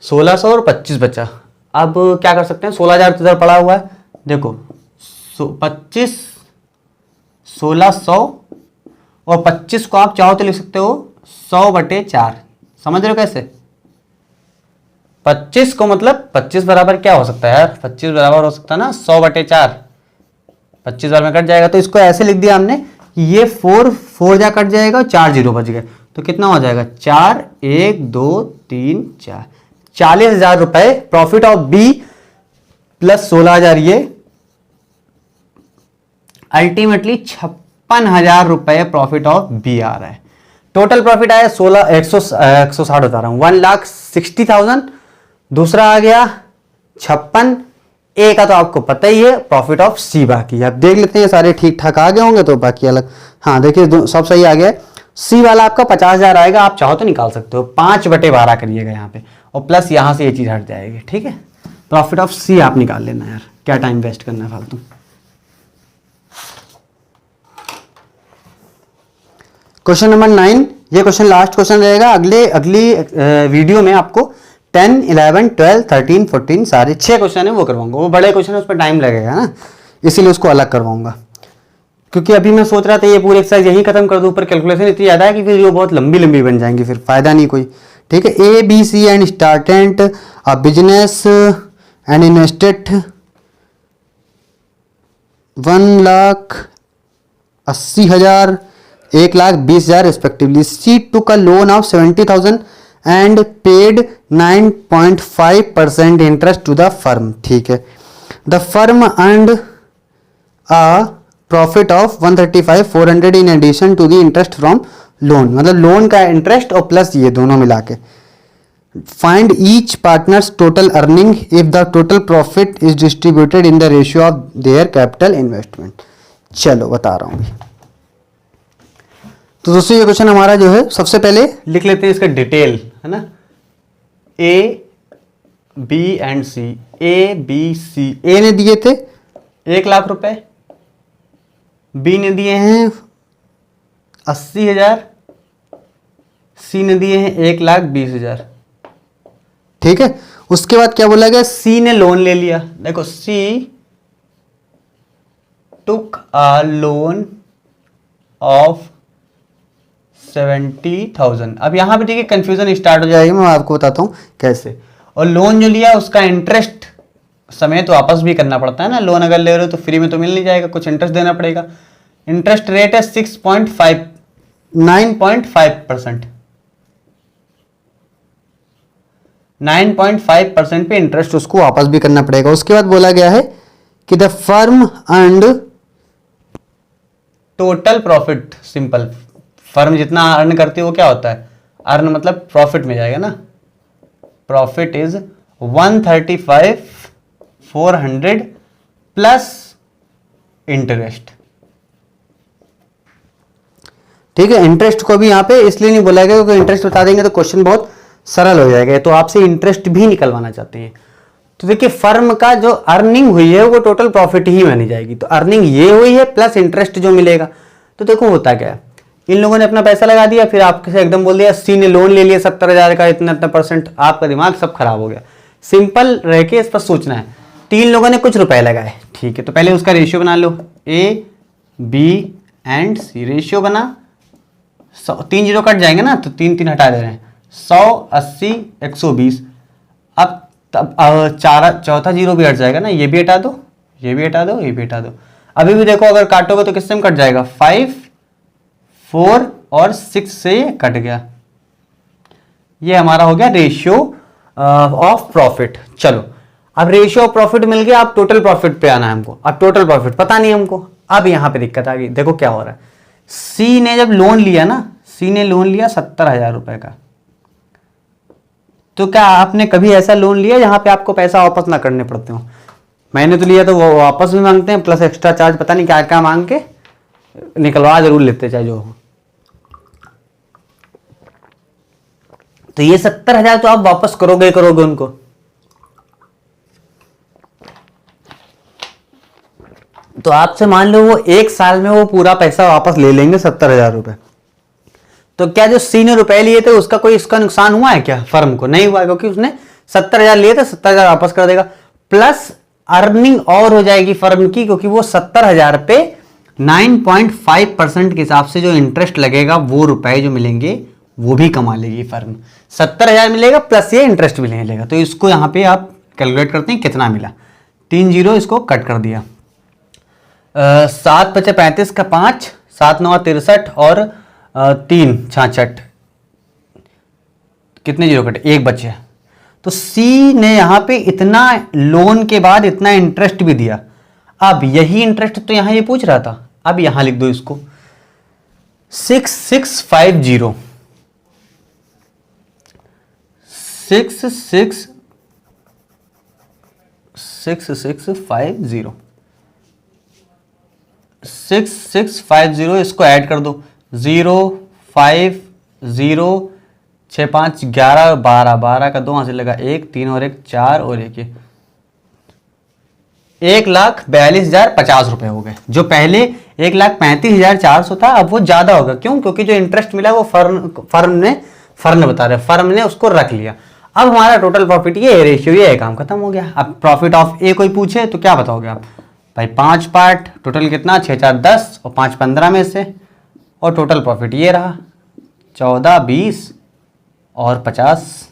1600 और 25 बचा। अब क्या कर सकते हैं? 16,000 तो इधर पड़ा हुआ है, देखो 25 1600 और 25 को आप चाहो तो लिख सकते हो 100/4। समझ रहे हो कैसे? 25 को मतलब 25 बराबर क्या हो सकता है यार? 25 बराबर हो सकता है ना 100/4। 25 बार में कट जाएगा तो इसको ऐसे लिख दिया हमने कि ये 4 जा कट जाएगा और 4 जीरो बच गए, तो कितना हो जाएगा? 4 1 2 3 4 40,000 रुपए प्रॉफिट ऑफ बी प्लस 16,000 ये, अल्टीमेटली 56,000 रुपए प्रॉफिट ऑफ बी आ रहा है। टोटल प्रॉफिट आया 160 बता रहा हूं, 1,60,000। दूसरा आ गया 56। ए का तो आपको पता ही है, प्रॉफिट ऑफ सी बाकी है। अब देख लेते हैं सारे ठीक ठाक आ गए होंगे तो बाकी अलग। हाँ देखिए सब सही आ गया। सी वाला आपका 50,000 आएगा, आप चाहो तो निकाल सकते हो। 5/12 करिएगा यहाँ पे, और प्लस यहां से ये चीज हट जाएगी, ठीक है। प्रॉफिट ऑफ सी आप निकाल लेना यार, क्या टाइम वेस्ट करना है फालतू। क्वेश्चन नंबर 9, ये क्वेश्चन लास्ट क्वेश्चन रहेगा। अगली वीडियो में आपको 10 11 12 13 14 सारे 6 क्वेश्चन है वो करवाऊंगा। वो बड़े क्वेश्चन है, उस पर टाइम लगेगा ना, इसीलिए उसको अलग करवाऊंगा। क्योंकि अभी मैं सोच रहा था ये पूरी एक्सरसाइज यहीं खत्म कर दूं, पर कैलकुलेशन इतनी ज्यादा है कि वीडियो बहुत लंबी बन जाएंगी, फिर फायदा नहीं कोई। ठीक है, A B C and started a business and invested 1,80,000 1,20,000 respectively. She took a loan of 70,000 and paid 9.5% interest to the firm. ठीक है, the firm earned a profit of 135,400 in addition to the interest from loan. मतलब loan का interest और plus ये दोनों मिला के। Find each partner's total earning if the total profit is distributed in the ratio of their capital investment. चलो बता रहा हूँ। तो दोस्तों ये क्वेश्चन हमारा जो है, सबसे पहले लिख लेते हैं इसका डिटेल, है ना। A B and C, A B C. A ने दिए थे 1,00,000 रुपए, बी ने दिए हैं 80,000, सी ने दिए हैं 1,20,000। ठीक है, उसके बाद क्या बोला गया? सी ने लोन ले लिया। देखो, सी टुक अ लोन ऑफ 70,000। अब यहां पे देखिए कंफ्यूजन स्टार्ट हो जाएगी, मैं आपको बताता हूं कैसे। और लोन जो लिया उसका इंटरेस्ट समेत तो वापस भी करना पड़ता है ना। लोन अगर ले रहे हो तो फ्री में तो मिल नहीं जाएगा, कुछ इंटरेस्ट देना पड़ेगा। इंटरेस्ट रेट है 9.5%। 9.5% पे इंटरेस्ट उसको वापस भी करना पड़ेगा। उसके बाद बोला गया है कि the firm earned total profit. Simple, firm जितना अर्न करती है वो क्या होता है? अर्न मतलब प्रॉफिट में जाएगा ना। Profit is 135 400 plus interest. ठीक है, इंटरेस्ट को भी यहां पे इसलिए नहीं बोला गया क्योंकि इंटरेस्ट बता देंगे तो क्वेश्चन बहुत सरल हो जाएगा, तो आपसे इंटरेस्ट भी निकलवाना चाहते हैं। तो देखिए फर्म का जो अर्निंग हुई है वो टोटल प्रॉफिट ही मानी जाएगी, तो अर्निंग ये हुई है प्लस इंटरेस्ट जो मिलेगा। तो देखो होता क्या है, इन लोगों ने अपना पैसा लगा दिया, फिर आपसे एकदम बोल दिया सी ने लोन ले लिया 70,000 का, इतना इतना %, आपका दिमाग सब खराब हो गया। सिंपल रह के इस पर सोचना है। 3 लोगों ने कुछ रुपए लगाए, ठीक है, तो पहले उसका रेशियो बना लो, A B and C. Ratio बना, 3 जीरो कट जाएंगे ना, तो 3 3 हटा दे रहे हैं, 100 80 120। अब चौथा जीरो भी हट जाएगा ना, ये भी हटा दो, ये भी हटा दो, ये भी हटा दो। अभी भी देखो अगर काटोगे तो किससे कट जाएगा, 5 4 और 6 से कट गया। ये हमारा हो गया रेशियो ऑफ प्रॉफिट। चलो अब रेशियो ऑफ प्रॉफिट मिल गया, अब टोटल प्रॉफिट पे आना है हमको। अब टोटल प्रॉफिट पता नहीं हमको, अब यहां पे दिक्कत आ गई। देखो क्या हो रहा है, सी ने जब लोन लिया ना, सी ने लोन लिया 70,000 रुपए का, तो क्या आपने कभी ऐसा लोन लिया जहां पे आपको पैसा वापस ना करने पड़ते हो? मैंने तो लिया तो वो वापस भी मांगते हैं, प्लस एक्स्ट्रा चार्ज पता नहीं क्या क्या मांग के निकलवा जरूर लेते चाहे जो हो। तो ये 70,000 तो आप वापस करोगे ही करोगे उनको। तो आपसे मान लो वो 1 साल में वो पूरा पैसा वापस ले लेंगे 70,000 रुपए। तो क्या जो सी ने रुपए लिए थे उसका कोई इसका नुकसान हुआ है क्या? फर्म को नहीं हुआ, क्योंकि उसने 70,000 लिए थे, 70,000 वापस कर देगा। प्लस अर्निंग और हो जाएगी फर्म की, क्योंकि वो 70,000 पे 9.5% के हिसाब से जो इंटरेस्ट लगेगा वो रुपए जो मिलेंगे वो भी कमा लेगी फर्म। 70,000 मिलेगा प्लस ये इंटरेस्ट भी मिलेगा। तो इसको यहां पे आप कैलकुलेट करते हैं कितना मिला, 3 जीरो इसको कट कर दिया। 7 बचे 35 का 5, 7 9 63 और 3 66, कितने जीरो कटे, 1 बचे। तो सी ने यहां पे इतना लोन के बाद इतना इंटरेस्ट भी दिया। अब यही इंटरेस्ट तो यहां ये पूछ रहा था, अब यहां लिख दो इसको 6650 6650 इसको ऐड कर दो, 0 5 0 6 5 11 12, 12 का 2 से लगा 1 3 और 1 4 और 1 1,42,050 रुपए हो गए। जो पहले 1,35,400 था अब वो ज्यादा होगा। क्यों? क्योंकि जो इंटरेस्ट मिला वो फर्म ने उसको रख लिया। अब हमारा टोटल प्रॉफिट ये रेशियो ये काम खत्म हो गया। अब प्रॉफिट ऑफ ए कोई पूछे तो क्या बताओगे आप? भाई 5 पार्ट, टोटल कितना, 6 4 10 और 5 15 में से, और टोटल प्रॉफिट ये रहा 14 20 और 50,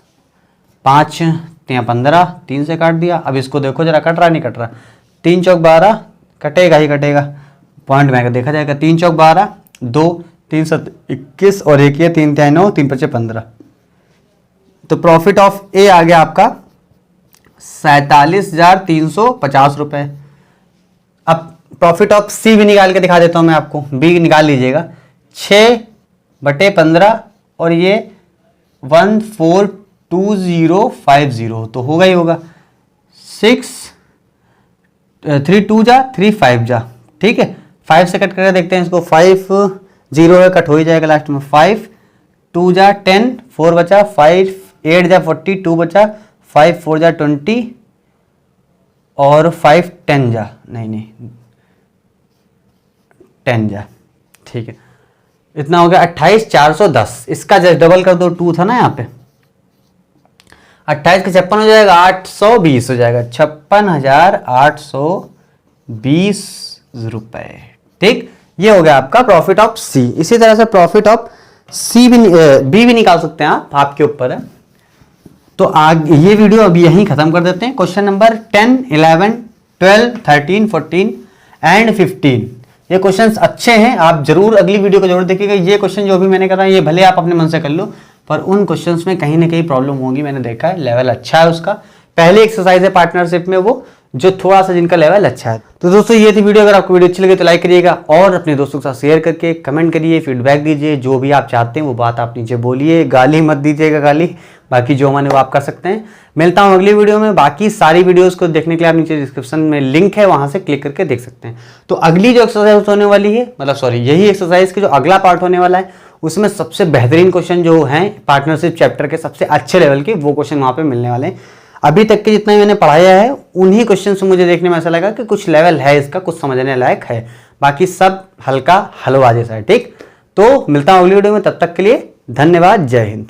5 3 15, 3 से काट दिया। अब इसको देखो जरा कट रहा नहीं कट रहा, 3 चौक 12 कटेगा ही कटेगा, पॉइंट में देखा जाएगा, 3 चौक 12 2 3 7 21 और 1 ये 3 3 9 3 5 15। तो प्रॉफिट ऑफ ए आ गया आपका 47,350 रुपए। अब प्रॉफिट ऑफ सी भी निकाल के दिखा देता हूं मैं आपको, बी निकाल लीजिएगा, 6/15 और ये 142050 तो होगा ही होगा। 6 3 2 जा 3 5 जा, ठीक है, 5 से कट करके देखते हैं इसको, 5 0 है कट हो ही जाएगा लास्ट में, 5 2 जा 10 4 बचा, 5 8 जा 40 2 बचा, 5 4 जा 20 और 5 10 जा नहीं 10 जा, ठीक है, इतना हो गया 28,410। इसका जस्ट डबल कर दो, 2 था ना यहाँ पे, 28 के 56 हो जाएगा, 820 हो जाएगा, 56,820 रुपए। ठीक, ये हो गया आपका प्रॉफिट ऑफ सी। इसी तरह से प्रॉफिट ऑफ सी बी भी निकाल सकते हैं आप, आपके ऊपर है। तो आगे ये वीडियो अभी यहीं खत्म कर देते हैं। क्वेश्चन नंबर 10 11 12 13 14 एंड 15 ये क्वेश्चंस अच्छे हैं, आप जरूर अगली वीडियो को जरूर देखिएगा। ये क्वेश्चन जो भी मैंने करा ये भले आप अपने मन से कर लो, पर उन क्वेश्चंस में कहीं ना कहीं प्रॉब्लम होगी, मैंने देखा है, लेवल अच्छा है उसका। पहले एक्सरसाइज है पार्टनरशिप में, वो जो थोड़ा सा जिनका लेवल अच्छा है। तो दोस्तों ये थी वीडियो। अगर आपको वीडियो अच्छी लगे तो लाइक करिएगा और अपने दोस्तों के साथ शेयर करके कमेंट करिए, फीडबैक दीजिए, जो भी आप चाहते हैं वो बात आप नीचे बोलिए, गाली मत दीजिएगा गाली, बाकी जो माने वो आप कर सकते हैं। मिलता हूँ अगली वीडियो में। बाकी सारी वीडियोस को देखने के लिए आप नीचे डिस्क्रिप्शन में लिंक है, वहां से क्लिक करके देख सकते हैं। तो अगली जो एक्सरसाइज होने वाली है, मतलब सॉरी यही एक्सरसाइज की जो अगला पार्ट होने वाला है, उसमें सबसे बेहतरीन क्वेश्चन जो हैं पार्टनरशिप चैप्टर के सबसे अच्छे लेवल के, वो क्वेश्चन वहां पे मिलने वाले हैं। अभी तक के जितना मैंने पढ़ाया है उन्हीं क्वेश्चन से मुझे देखने में ऐसा लगा कि कुछ लेवल है इसका, कुछ समझने लायक है, बाकी सब हल्का हलवा जैसा है। ठीक, तो मिलता हूँ अगली वीडियो में, तब तक के लिए धन्यवाद, जय हिंद।